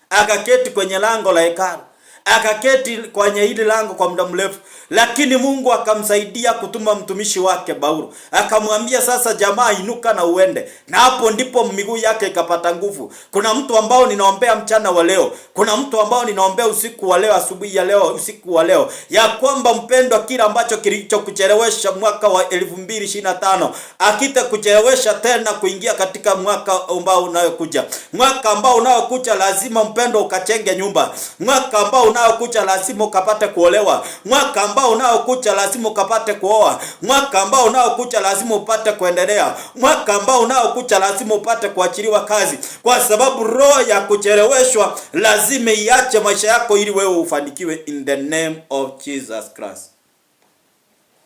Akaketi kwenye lango la hekalu. Akaketi kwenye hili lango kwa muda mrefu, lakini Mungu akamsaidia kutuma mtumishi wake Paulo. Akamwambia sasa, jamaa, inuka na uende. Na hapo ndipo miguu yake ikapata nguvu. Kuna mtu ambao ninaombea mchana wa leo, kuna mtu ambao ninaombea usiku wa leo, asubuhi ya leo, usiku wa leo, ya kwamba mpendwa, kila ambacho kilichokuchelewesha mwaka wa 2025 akitakuchelewesha tena kuingia katika mwaka ambao unayokuja. Mwaka ambao unayokuja lazima mpendwa ukachenge nyumba. Mwaka ambao unaokuja lazima ukapate kuolewa. Mwaka ambao unaokuja lazima ukapate kuoa. Mwaka ambao unaokuja lazima upate kuendelea. Mwaka ambao unaokuja lazima upate kuachiliwa kazi, kwa sababu roho ya kucheleweshwa lazima iache maisha yako ili wewe ufanikiwe, in the name of Jesus Christ.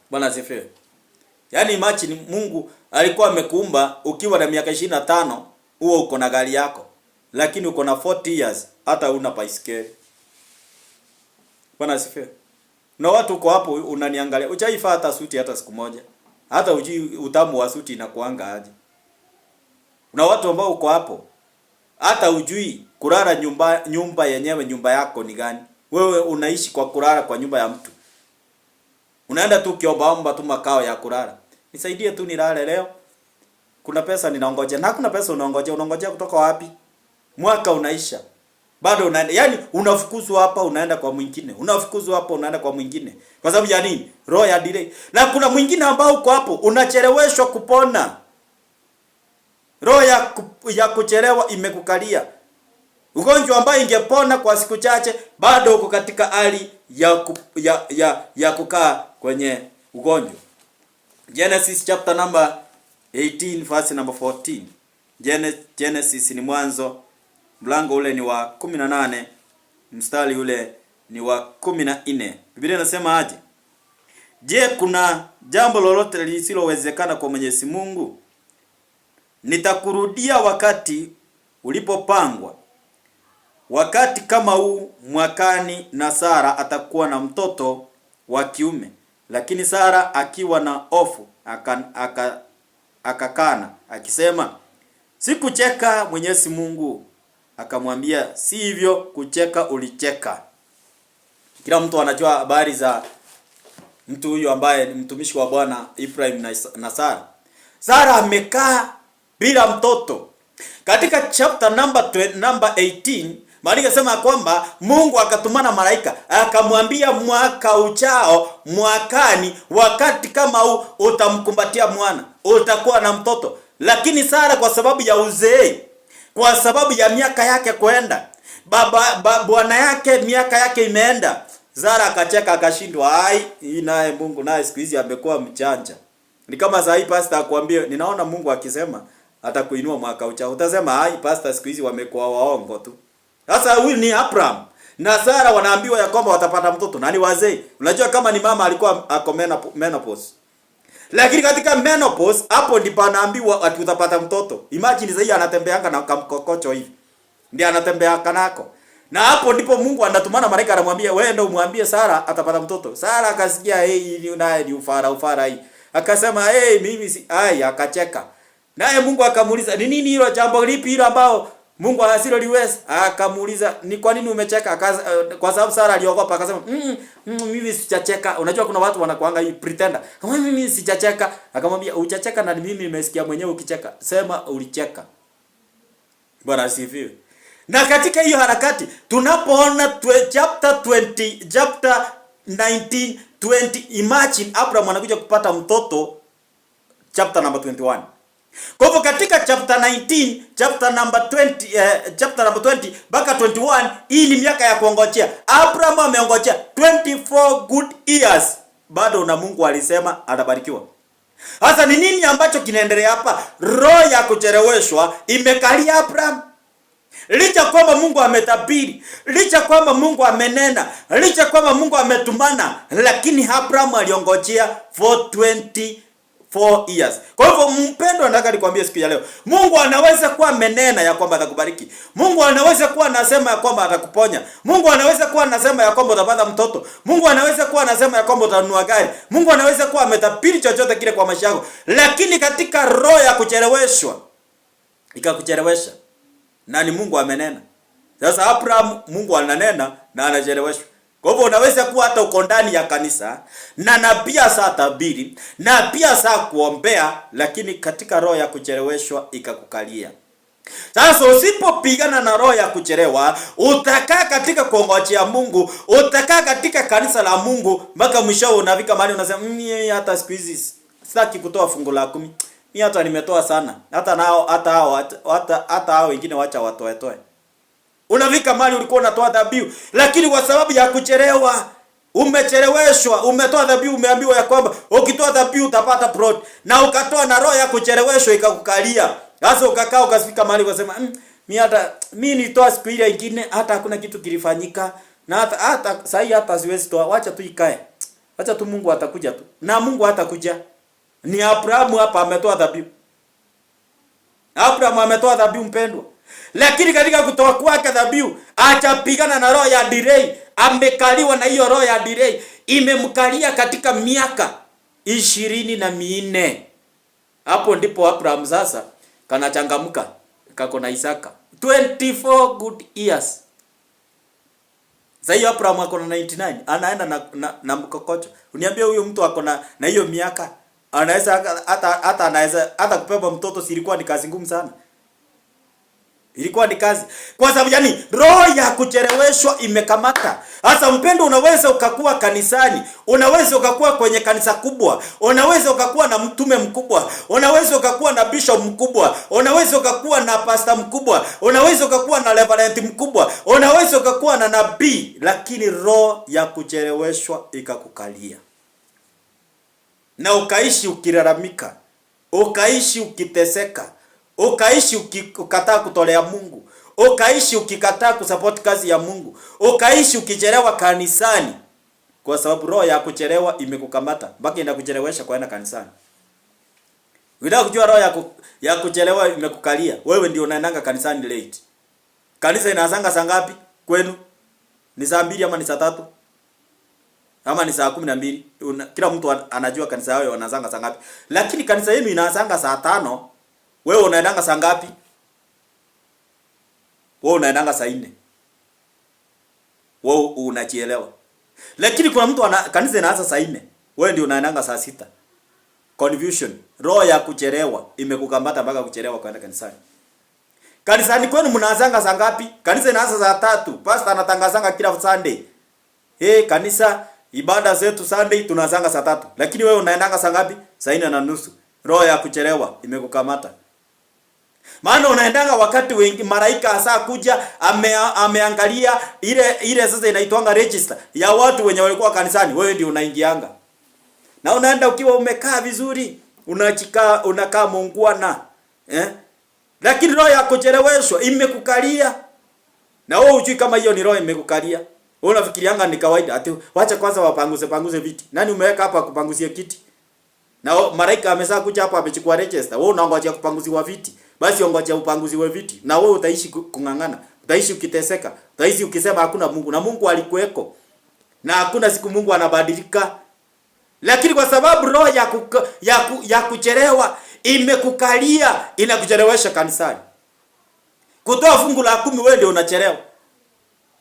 Bwana asifiwe. Yaani imagine Mungu alikuwa amekuumba ukiwa na miaka 25, huo uko na gari yako, lakini uko na 40 years hata una baisikeli. Bwana asifiwe. Na watu uko hapo unaniangalia, hujaifaa hata suti hata siku moja. Hata ujui utamu wa suti inakuanga aje. Na watu ambao uko hapo hata ujui kulala nyumba yenyewe, nyumba yako ni gani. Wewe unaishi kwa kulala kwa nyumba ya mtu. Unaenda tu kiomba tu makao ya kulala. Nisaidie tu nilale leo. Kuna pesa ninaongojea. Na hakuna pesa unaongojea kutoka wapi? Mwaka unaisha. Bado unaenda, yani unafukuzwa hapa unaenda kwa mwingine. Unafukuzwa hapa unaenda kwa mwingine. Kwa sababu ya nini? Roho ya delay. Na kuna mwingine ambao uko hapo unacheleweshwa kupona. Roho ya kuchelewa imekukalia. Ugonjwa ambao ingepona kwa siku chache, bado uko katika hali ya kukaa kwenye ugonjwa. Genesis chapter number 18 verse number 14. Genesis ni Mwanzo, mlango ule ni wa 18, mstari ule ni wa 14. Biblia inasema aje? Je, kuna jambo lolote lisilowezekana kwa Mwenyezi Mungu? Nitakurudia wakati ulipopangwa. Wakati kama huu mwakani, na Sara atakuwa na mtoto wa kiume. Lakini Sara akiwa na hofu akakana akisema, sikucheka. Mwenyezi Mungu akamwambia, si hivyo kucheka ulicheka. Kila mtu anajua habari za mtu huyu ambaye ni mtumishi wa Bwana Ibrahim na Sara. Sara amekaa bila mtoto. Katika chapter number 18, Maandiko yanasema kwamba Mungu akatumana malaika akamwambia, mwaka ujao, mwakani, wakati kama huu utamkumbatia mwana, utakuwa na mtoto. Lakini Sara kwa sababu ya uzee, kwa sababu ya miaka yake kwenda, bwana yake miaka yake imeenda, Sara akacheka akashindwa. Hii naye Mungu naye siku hizi amekuwa mjanja. Ni kama saa hii pastor akwambie, ninaona Mungu akisema atakuinua mwaka ujao, utasema pastor siku hizi wamekuwa waongo tu. Sasa huyu ni Abraham na Sara wanaambiwa ya kwamba watapata mtoto, na ni wazee. Unajua kama ni mama alikuwa ako menopause. Lakini katika menopause hapo ndipo anaambiwa ati utapata mtoto. Imagine sasa anatembeanga na kamkokocho hivi. Ndiye anatembea kanako. Na hapo ndipo Mungu anatumana malaika anamwambia, wewe ndio umwambie Sara atapata mtoto. Sara akasikia hii naye ni ufara hii. Akasema mimi si akacheka. Naye Mungu akamuuliza, ni nini hilo jambo lipi hilo ambao Mungu hasilo liweza? Akamuuliza, ni kwa nini umecheka? Kwa sababu Sara aliogopa akasema, mimi sijacheka. Unajua kuna watu wanakuanga hii pretender. Kama mimi sijacheka, akamwambia, hujacheka na mimi nimesikia mwenyewe ukicheka. Sema ulicheka. Bwana asifiwe. Na katika hiyo harakati tunapoona chapter 19 20, imagine Abraham anakuja kupata mtoto chapter number 21. Kwa hivyo katika chapter 19, chapter number 20 mpaka 21, hii ni miaka ya kuongojea. Abraham ameongojea 24 good years. Bado na Mungu alisema atabarikiwa. Sasa ni nini ambacho kinaendelea hapa? Roho ya kucheleweshwa imekalia Abraham. Licha kwamba Mungu ametabiri, licha kwamba Mungu amenena, licha kwamba Mungu ametumana, lakini Abraham aliongojea for 24 years. Kwa hivyo mpendwa, nataka nikwambie siku ya leo, Mungu anaweza kuwa amenena ya kwamba atakubariki. Mungu anaweza kuwa anasema ya kwamba atakuponya. Mungu anaweza kuwa anasema ya kwamba utapata mtoto. Mungu anaweza kuwa anasema ya kwamba utanunua gari. Mungu anaweza kuwa ametabiri chochote kile kwa maisha yako. Lakini katika roho ya kucheleweshwa ikakuchelewesha. Na ni Mungu amenena. Sasa Abraham Mungu ananena na anacheleweshwa. Kwa hivyo unaweza kuwa hata uko ndani ya kanisa na pia saa tabiri na pia saa kuombea, lakini katika roho ya kucheleweshwa ikakukalia. Sasa usipopigana na roho ya kuchelewa, utakaa katika kuongojea Mungu, utakaa katika kanisa la Mungu mpaka mwisho unafika mahali unasema mimi hata siku hizi sitaki kutoa fungu la 10. Mimi hata nimetoa sana. Hata hao wengine wacha watoe. Unafika mahali ulikuwa unatoa dhabihu, lakini kwa sababu ya kuchelewa, umecheleweshwa, umetoa dhabihu, umeambiwa ya kwamba ukitoa dhabihu utapata plot, na ukatoa na roho ya kucheleweshwa ikakukalia. Sasa ukakaa ukafika mahali ukasema mimi nilitoa siku ile nyingine hata hakuna kitu kilifanyika, na hata sasa hata siwezi toa, wacha tu ikae. Wacha tu Mungu atakuja tu. Na Mungu hatakuja. Ni Abrahamu hapa ametoa dhabihu. Abrahamu ametoa dhabihu mpendwa. Lakini katika kutoa kwake dhabihu, achapigana na roho ya delay. Amekaliwa na hiyo roho ya delay. Imemkalia katika miaka 24. Hapo ndipo Abraham sasa kanachangamka, kako na Isaka. 24 good years. Sasa Abraham ako na 99, anaenda na mkokocho. Uniambie huyo mtu ako na hiyo miaka, anaweza hata kupepa mtoto, si ilikuwa ni kazi ngumu sana. Ilikuwa ni kazi. Kwa sababu yani roho ya kucheleweshwa imekamata. Sasa mpendo, unaweza ukakuwa kanisani, unaweza ukakuwa kwenye kanisa kubwa, unaweza ukakuwa na mtume mkubwa, unaweza ukakuwa na bishop mkubwa, unaweza ukakuwa na pastor mkubwa, unaweza ukakuwa na reverend mkubwa, unaweza ukakuwa na nabii, lakini roho ya kucheleweshwa ikakukalia. Na ukaishi ukilalamika, ukaishi ukiteseka, ukaishi ukikataa kutolea Mungu, ukaishi ukikataa kusupport kazi ya Mungu, ukaishi ukichelewa kanisani, kwa sababu roho ya kuchelewa imekukamata mpaka inakuchelewesha kwenda kanisani. Unataka kujua roho ya kuchelewa imekukalia, wewe ndio unaendanga kanisani late. Kanisa inaanza saa ngapi kwenu? Ni saa 2 ama ni saa 3? Ama ni saa 12? Kila mtu anajua kanisa yao wanaanza saa ngapi. Lakini kanisa yenu inaanza saa 5. Wewe unaendanga saa ngapi? Wewe unaendanga saa 4. Wewe unachelewa. Lakini kuna mtu kanisa inaanza saa 4. Wewe ndio unaendanga saa 6. Confusion. Roho ya kuchelewa imekukamata mpaka kuchelewa kwenda kanisani. Kanisani kwenu mnaanza saa ngapi? Kanisa inaanza saa 3. Pastor anatangazanga kila Sunday. Kanisa ibada zetu Sunday tunaanza saa 3. Lakini wewe unaendanga saa ngapi? Saa 4:30. Roho ya kuchelewa imekukamata. Maana unaendanga wakati wengi malaika hasa kuja ameangalia ile sasa inaitwanga register ya watu wenye walikuwa kanisani, wewe ndio unaingianga. Na unaenda ukiwa umekaa vizuri, unakaa muungwana. Lakini roho ya kucheleweshwa imekukalia. Na wewe hujui kama hiyo ni roho imekukalia. Wewe unafikirianga ni kawaida, ati wacha kwanza wapanguze viti. Nani umeweka hapa kupanguzie kiti? Na malaika amesha kuja hapa amechukua register. Wewe unaongojea kupanguziwa viti. Basi ongojea upanguziwe viti. Na wewe utaishi kungangana. Utaishi ukiteseka. Utaishi ukisema hakuna Mungu. Na Mungu alikuweko. Na hakuna siku Mungu anabadilika. Lakini kwa sababu roho ya kuchelewa imekukalia, inakuchelewesha kanisani. Kutoa fungu la 10 wewe ndio unachelewa.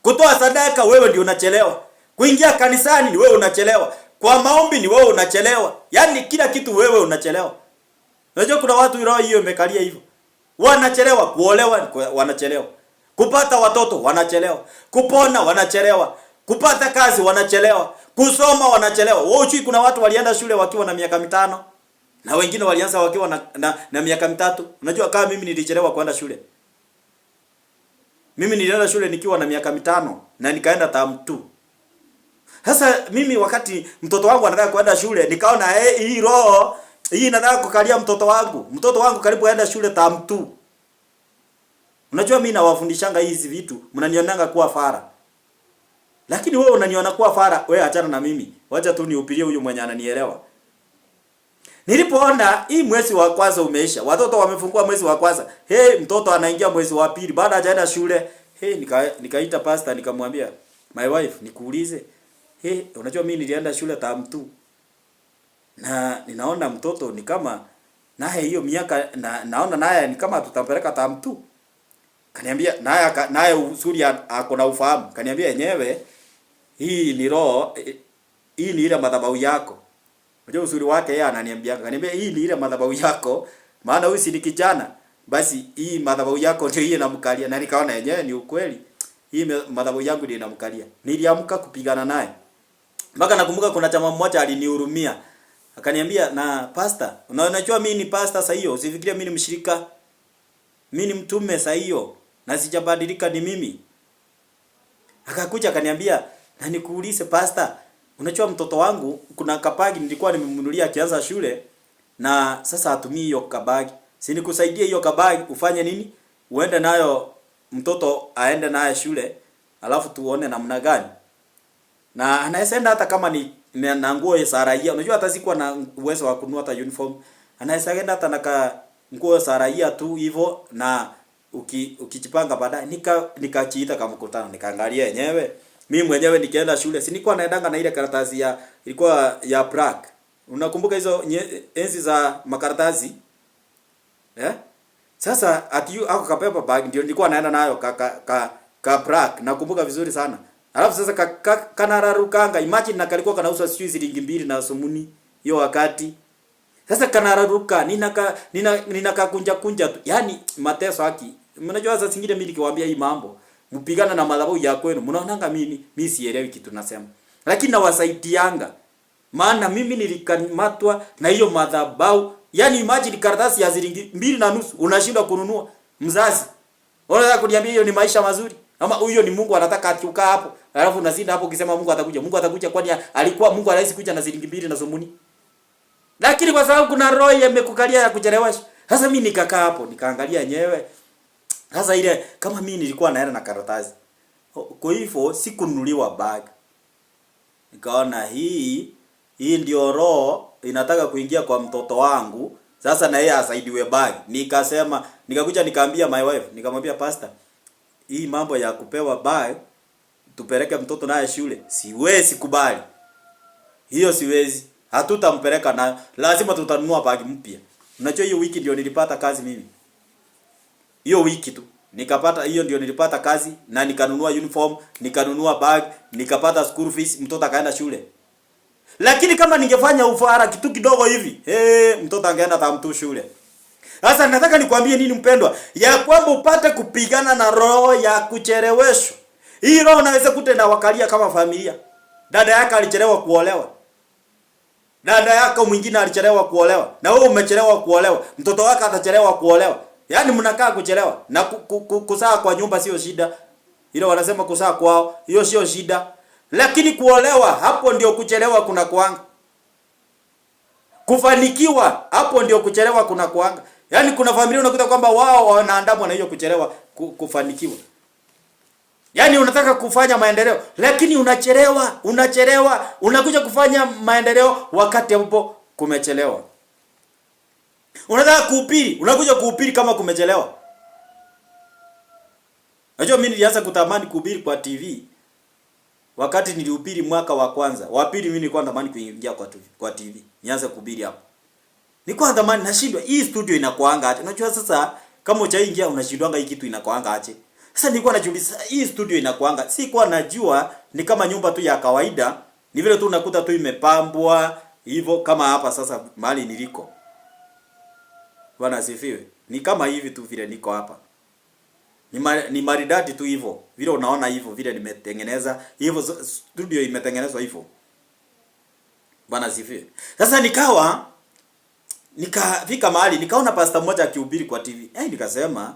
Kutoa sadaka wewe ndio unachelewa. Kuingia kanisani ni wewe unachelewa. Kwa maombi ni wewe unachelewa. Yaani kila kitu wewe unachelewa. Unajua kuna watu roho hiyo imekalia hivyo. Wanachelewa kuolewa, wanachelewa. Kupata watoto wanachelewa. Kupona wanachelewa. Kupata kazi wanachelewa. Kusoma wanachelewa. Wewe kuna watu walienda shule wakiwa na miaka 5 na wengine walianza wakiwa na miaka 3. Unajua kama mimi nilichelewa kwenda shule. Mimi nilienda shule nikiwa na miaka 5 na nikaenda term 2. Sasa mimi wakati mtoto wangu anataka kwenda shule nikaona hii roho hii nataka kukalia mtoto wangu. Mtoto wangu karibu aenda shule term 2. Unajua mimi nawafundishanga hizi vitu, mnanionanga kuwa fara. Lakini wewe unaniona kuwa fara, wewe achana na mimi. Wacha tu niupilie huyu mwenye ananielewa. Nilipoona hii mwezi wa kwanza umeisha, watoto wamefungua mwezi wa kwanza. Mtoto anaingia mwezi wa pili baada hajaenda shule. Nikaita pastor nikamwambia, "My wife, nikuulize. Unajua mimi nilienda shule term 2. Na ninaona mtoto ni kama naye hiyo miaka naona naye ni kama tutampeleka term 2." Kaniambia naye usuri ako na ufahamu. Kaniambia yenyewe hii ni roho, hii ni ile madhabahu yako. Unajua usuri wake yeye ananiambia. Kaniambia hii ni ile madhabahu yako, maana huyu si ni kijana. Basi hii madhabahu yako ndio hiyo inamkalia. Na nikaona yenyewe ni ukweli. Hii madhabahu yangu ndio inamkalia. Niliamka kupigana naye. Mpaka nakumbuka kuna chama mmoja alinihurumia. Akaniambia, "Na pastor, unajua mimi ni pastor sasa hiyo, usifikirie mimi ni mshirika. Mimi ni mtume sasa hiyo. Na sijabadilika ni mimi. Akakuja akaniambia, na nikuulize pastor, unajua mtoto wangu kuna kabagi nilikuwa nimemnunulia akianza shule na sasa hatumii hiyo kabagi. Si nikusaidie hiyo kabagi ufanye nini? Uende nayo mtoto aende naye shule, alafu tuone namna gani. Na anaweza enda hata kama ni na nguo za raia. Unajua hata sikuwa na uwezo wa kununua hata uniform. Anaweza enda hata na nguo za raia tu hivyo, na ukijipanga baadaye nikachiita kama mkutano nikaangalia yenyewe. Mimi mwenyewe nikienda shule, si nilikuwa naendanga na ile karatasi ya ilikuwa ya black. Unakumbuka hizo enzi za makaratasi? Sasa ako kapepa bag ndio nilikuwa naenda nayo ka black. Nakumbuka vizuri sana. Alafu sasa kanararukanga. Imagine na kalikuwa kanauzwa sijui shilingi 2 na somuni hiyo wakati. Sasa kanararuka, ninaka kunja tu. Yaani mateso haki. Mnajua sasa zingine mimi nikiwaambia hii mambo, mpigana na madhabahu ya kwenu. Mnaonanga mimi sielewi kitu nasema. Lakini nawasaidianga. Maana mimi nilikamatwa na hiyo madhabahu. Yaani imagine karatasi ya shilingi 2.5 unashindwa kununua. Mzazi, unataka kuniambia hiyo ni maisha mazuri? Ama huyo ni Mungu anataka atiuka hapo? Alafu unazinda hapo ukisema Mungu atakuja. Mungu atakuja kwani alikuwa Mungu anaweza kuja na shilingi 2 na somuni? Lakini kwa sababu kuna roho imekukalia ya kuchelewesha. Sasa mimi nikakaa hapo, nikaangalia yenyewe. Sasa ile kama mimi nilikuwa naenda na karatasi. Kwa hivyo sikununuliwa bag. Nikaona hii ndio roho inataka kuingia kwa mtoto wangu. Sasa na yeye asaidiwe bag. Nikasema, nikakuja nikaambia my wife, nikamwambia pastor, hii mambo ya kupewa bag tupeleke mtoto naye shule, siwezi kubali. Hiyo siwezi. Hatutampeleka na lazima tutanunua bag mpya. Unajua hiyo wiki ndio nilipata kazi mimi. Hiyo wiki tu nikapata, hiyo ndio nilipata kazi na nikanunua uniform, nikanunua bag, nikapata school fees, mtoto akaenda shule. Lakini kama ningefanya ufara kitu kidogo hivi, mtoto angeenda tamtu shule. Sasa nataka nikwambie nini mpendwa? Ya kwamba upate kupigana na roho ya kucheleweshwa. Hii roho inaweza kutenda wakalia kama familia. Dada yake alichelewa kuolewa. Dada yako mwingine alichelewa kuolewa. Na wewe umechelewa kuolewa. Mtoto wako atachelewa kuolewa. Yaani mnakaa kuchelewa. Na kusaa kwa nyumba sio shida. Ile wanasema kusaa kwao, hiyo sio shida. Lakini kuolewa, hapo ndio kuchelewa kuna kuanga. Kufanikiwa, hapo ndio kuchelewa kuna kuanga. Yaani kuna familia unakuta kwamba wao wanaandamwa na hiyo kuchelewa kufanikiwa. Yaani unataka kufanya maendeleo, lakini unachelewa, unakuja kufanya maendeleo wakati ambapo kumechelewa. Unataka kuhubiri, unakuja kuhubiri kama kumechelewa. Unajua mimi nilianza kutamani kuhubiri kwa TV wakati nilihubiri mwaka wa kwanza. Wa pili mimi nilikuwa natamani kuingia kwa TV. Nianze kuhubiri hapo. Nilikuwa natamani, nashindwa hii studio inakuanga aje. Unajua sasa kama uchaingia unashindwanga hii kitu inakuanga aje. Sasa nilikuwa najiuliza hii studio inakuanga. Sikuwa najua ni kama nyumba tu ya kawaida. Ni vile tu unakuta tu imepambwa hivyo kama hapa sasa mahali niliko. Bwana asifiwe. Ni kama hivi tu vile niko hapa. Ni maridadi tu hivyo. Vile unaona hivyo vile nimetengeneza hivyo, studio imetengenezwa hivyo. Bwana asifiwe. Sasa nikafika mahali nikaona pastor mmoja akihubiri kwa TV. Nikasema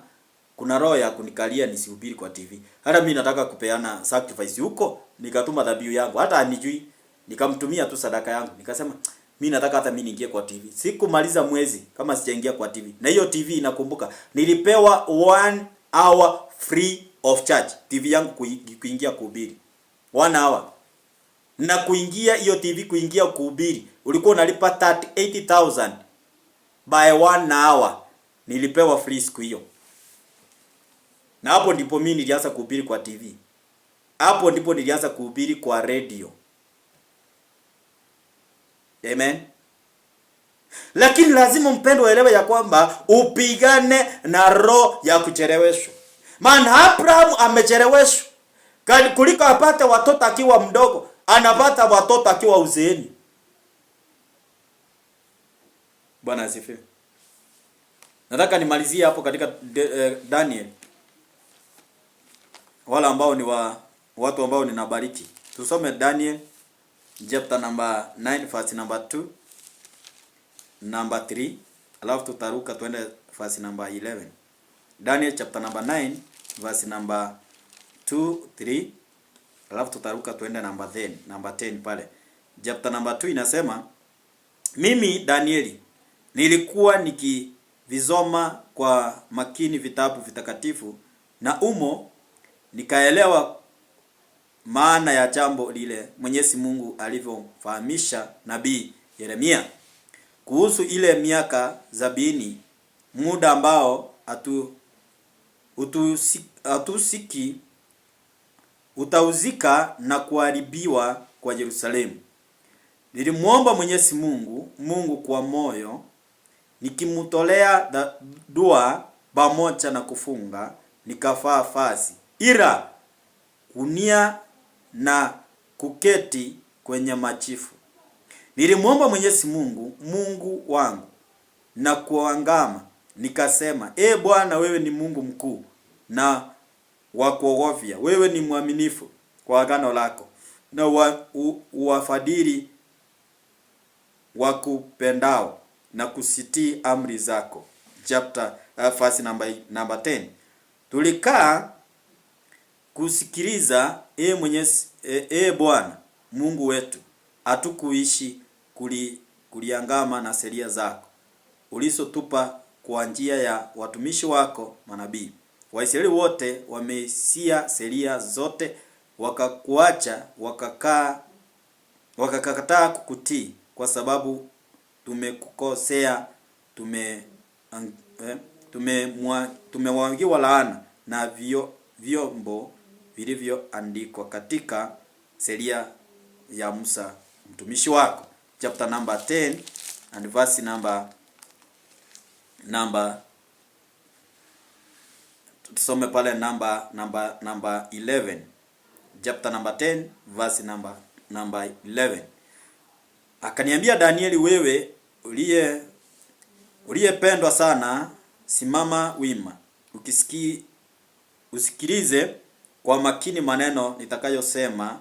kuna roho ya kunikalia nisihubiri kwa TV. Hata mimi nataka kupeana sacrifice huko, nikatuma dhabihu yangu. Hata anijui, nikamtumia tu sadaka yangu. Nikasema mimi nataka hata mimi niingie kwa TV. Sikumaliza mwezi kama sijaingia kwa TV. Na hiyo TV inakumbuka, nilipewa 1 hour free of charge. TV yangu kuingia kuhubiri. 1 hour. Na kuingia hiyo TV kuingia kuhubiri, ulikuwa unalipa 80,000 by 1 hour. Nilipewa free siku hiyo. Na hapo ndipo mimi nilianza kuhubiri kwa TV. Hapo ndipo nilianza kuhubiri kwa radio. Amen. Lakini lazima mpendo uelewe ya kwamba upigane na roho ya kucheleweshwa. Maana Abraham amecheleweshwa. Kuliko apate watoto akiwa mdogo, anapata watoto akiwa uzeeni. Bwana asifiwe. Nataka nimalizie hapo katika Daniel. Wala ambao ni watu ambao ninabariki. Tusome Daniel chapter number 9 verse number 2, number 3, alafu tutaruka tuende verse number 11. Daniel chapter number 9 verse number 2, 3, alafu tutaruka tuende number 10 pale. Chapter number 2 inasema, mimi Danieli nilikuwa nikivisoma kwa makini vitabu vitakatifu, na umo nikaelewa maana ya jambo lile Mwenyezi Mungu alivyofahamisha nabii Yeremia kuhusu ile miaka 70, muda ambao hatusiki utauzika na kuharibiwa kwa Yerusalemu. Nilimuomba Mwenyezi Mungu kwa moyo, nikimtolea dua pamoja na kufunga, nikavaa vazi ila kunia na kuketi kwenye machifu. Nilimuomba Mwenyezi Mungu wangu na kuangama, nikasema, Bwana, wewe ni Mungu mkuu na wa kuogofya. Wewe ni mwaminifu kwa agano lako na wafadhili wakupendao na kusitii amri zako. Chapter verse number 10. Tulikaa kusikiliza Bwana Mungu wetu, hatukuishi kuliangama na sheria zako ulizotupa kwa njia ya watumishi wako manabii. Waisraeli wote wamesia sheria zote, wakakuacha, wakakataa kukutii, kwa sababu tumekukosea, tumewaangiwa laana na vyombo vilivyoandikwa katika sheria ya Musa mtumishi wako. Chapter number 10 and verse number tusome pale number 11. Chapter number 10 verse number 11. Akaniambia, Danieli, wewe uliyependwa sana, simama wima, usikilize kwa makini maneno nitakayosema.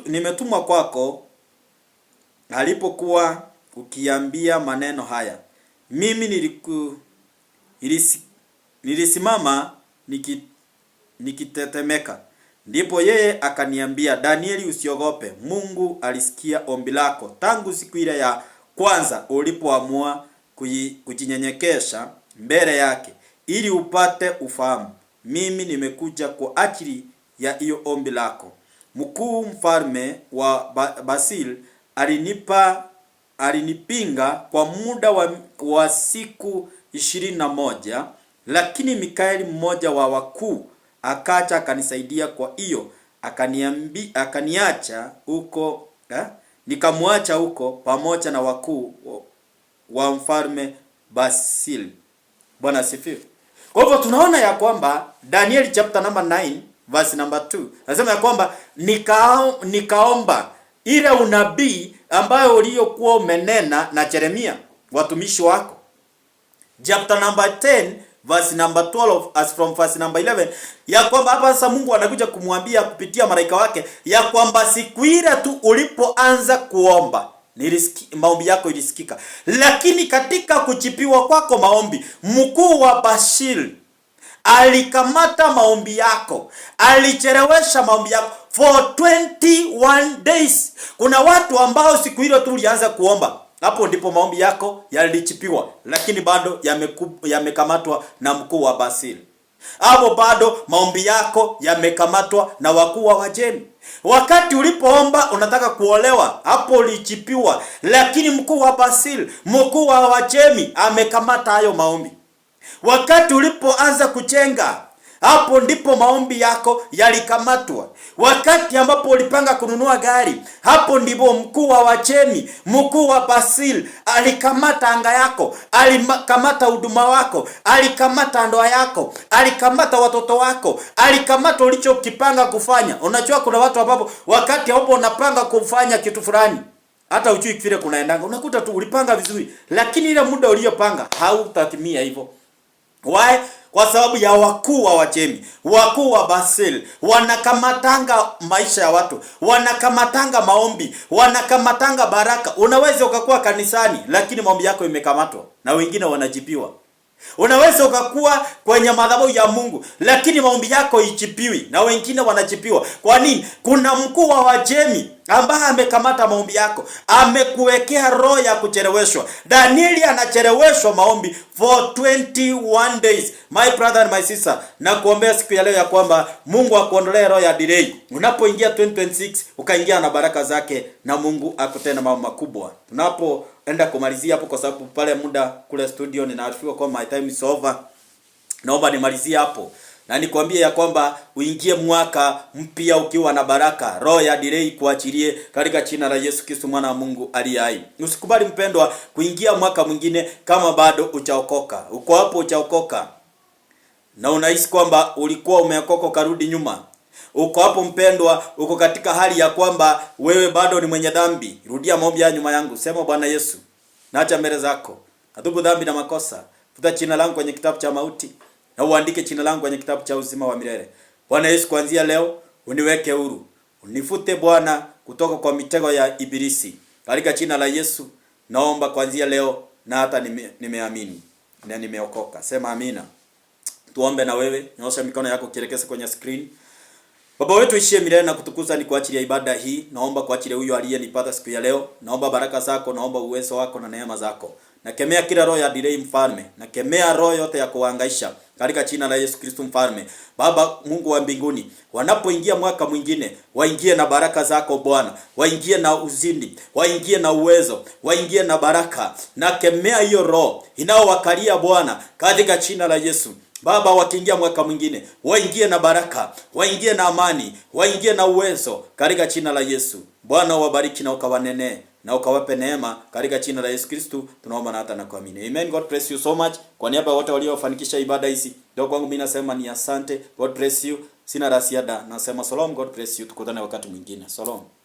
Nimetumwa kwako alipokuwa ukiambia maneno haya. Mimi nilisimama nikitetemeka. Ndipo yeye akaniambia, Danieli, usiogope. Mungu alisikia ombi lako tangu siku ile ya kwanza ulipoamua kujinyenyekesha mbele yake ili upate ufahamu. Mimi nimekuja kwa ajili ya hiyo ombi lako. Mkuu mfalme wa Basil alinipinga kwa muda wa siku 21, lakini Mikaeli, mmoja wa wakuu, akacha akanisaidia. Kwa hiyo akaniacha huko, nikamwacha huko pamoja na wakuu wa mfalme Basil. Bwana asifiwe. Kwa hivyo tunaona ya kwamba Daniel chapter number 9 verse number 2 nasema ya kwamba nikaomba ile unabii ambayo uliokuwa umenena na Yeremia watumishi wako. Chapter number 10 verse number 12 as from verse number 11, ya kwamba hapa sasa Mungu anakuja kumwambia kupitia malaika wake ya kwamba siku ile tu ulipoanza kuomba maombi yako ilisikika, lakini katika kuchipiwa kwako maombi, mkuu wa Basil alikamata maombi yako, alichelewesha maombi yako for 21 days. Kuna watu ambao siku ile tu ulianza kuomba, hapo ndipo maombi yako yalichipiwa, lakini bado yamekamatwa na mkuu wa Basil. Hapo bado maombi yako yamekamatwa na wakuu wa Wajemi. Wakati ulipoomba unataka kuolewa, hapo ulichipiwa, lakini mkuu wa Basil, mkuu wa Wajemi amekamata hayo maombi. Wakati ulipoanza kujenga, hapo ndipo maombi yako yalikamatwa. Wakati ambapo ulipanga kununua gari, hapo ndipo mkuu wa Wajemi, mkuu wa Basil alikamata anga yako, alikamata huduma wako, alikamata ndoa yako, alikamata watoto wako, alikamata ulichokipanga kufanya. Unajua kuna watu ambapo wakati hapo unapanga kufanya kitu fulani, hata ujui kile kunaendanga, unakuta tu ulipanga vizuri, lakini ile muda uliyopanga hautatimia hivyo. Why? Kwa sababu ya wakuu wa Wajemi, wakuu wa Basil wanakamatanga maisha ya watu, wanakamatanga maombi, wanakamatanga baraka. Unaweza ukakuwa kanisani lakini maombi yako imekamatwa na wengine wanajipiwa. Unaweza ukakuwa kwenye madhabahu ya Mungu lakini maombi yako ichipiwi na wengine wanachipiwa. Kwa nini? Kuna mkuu wa Wajemi ambaye amekamata maombi yako, amekuwekea roho ya kucheleweshwa. Danieli anacheleweshwa maombi for 21 days. My brother and my sister, na kuombea siku ya leo ya kwamba Mungu akuondolee roho ya delay. Unapoingia 2026 ukaingia na baraka zake na Mungu akutenda mambo makubwa. Tunapoenda kumalizia hapo, kwa sababu pale muda kule studio ninaarifiwa kwamba my time is over. Naomba nimalizie hapo na nikwambie ya kwamba uingie mwaka mpya ukiwa na baraka. Roho ya delay kuachilie katika jina la Yesu Kristo mwana wa Mungu aliye hai. Usikubali mpendwa kuingia mwaka mwingine kama bado uchaokoka. Uko hapo uchaokoka na unahisi kwamba ulikuwa umeokoka karudi nyuma. Uko hapo mpendwa, uko katika hali ya kwamba wewe bado ni mwenye dhambi. Rudia maombi ya nyuma yangu. Sema, Bwana Yesu, naacha mbele zako. Natubu dhambi na makosa. Futa jina langu kwenye kitabu cha mauti na uandike jina langu kwenye kitabu cha uzima wa milele. Bwana Yesu, kuanzia leo uniweke huru. Unifute Bwana kutoka kwa mitego ya ibilisi. Katika jina la Yesu naomba kuanzia leo, na hata nimeamini na nimeokoka. Sema amina. Tuombe na wewe. Nyosha mikono yako kielekeza kwenye screen. Baba wetu ishie milele na kutukuza, ni kwa ajili ya ibada hii. Naomba kwa ajili ya huyo aliyenipata siku ya leo. Naomba baraka zako, naomba uwezo wako na neema zako. Nakemea kila roho ya delay mfalme. Nakemea roho yote ya kuhangaisha katika jina la Yesu Kristo mfalme. Baba Mungu wa mbinguni, wanapoingia mwaka mwingine, waingie na baraka zako Bwana. Waingie na uzindi, waingie na uwezo, waingie na baraka. Nakemea hiyo roho inaowakalia Bwana katika jina la Yesu. Baba, wakiingia mwaka mwingine, waingie na baraka, waingie na amani, waingie na uwezo katika jina la Yesu. Bwana wabariki na ukawanene na ukawape neema katika jina la Yesu Kristo tunaomba na hata na kuamini. Amen. God bless you so much. Kwa niaba ya wote waliofanikisha ibada hizi, ndio kwangu mimi nasema ni asante. God bless you. Sina la ziada. Nasema shalom. God bless you. Tukutane wakati mwingine. Shalom.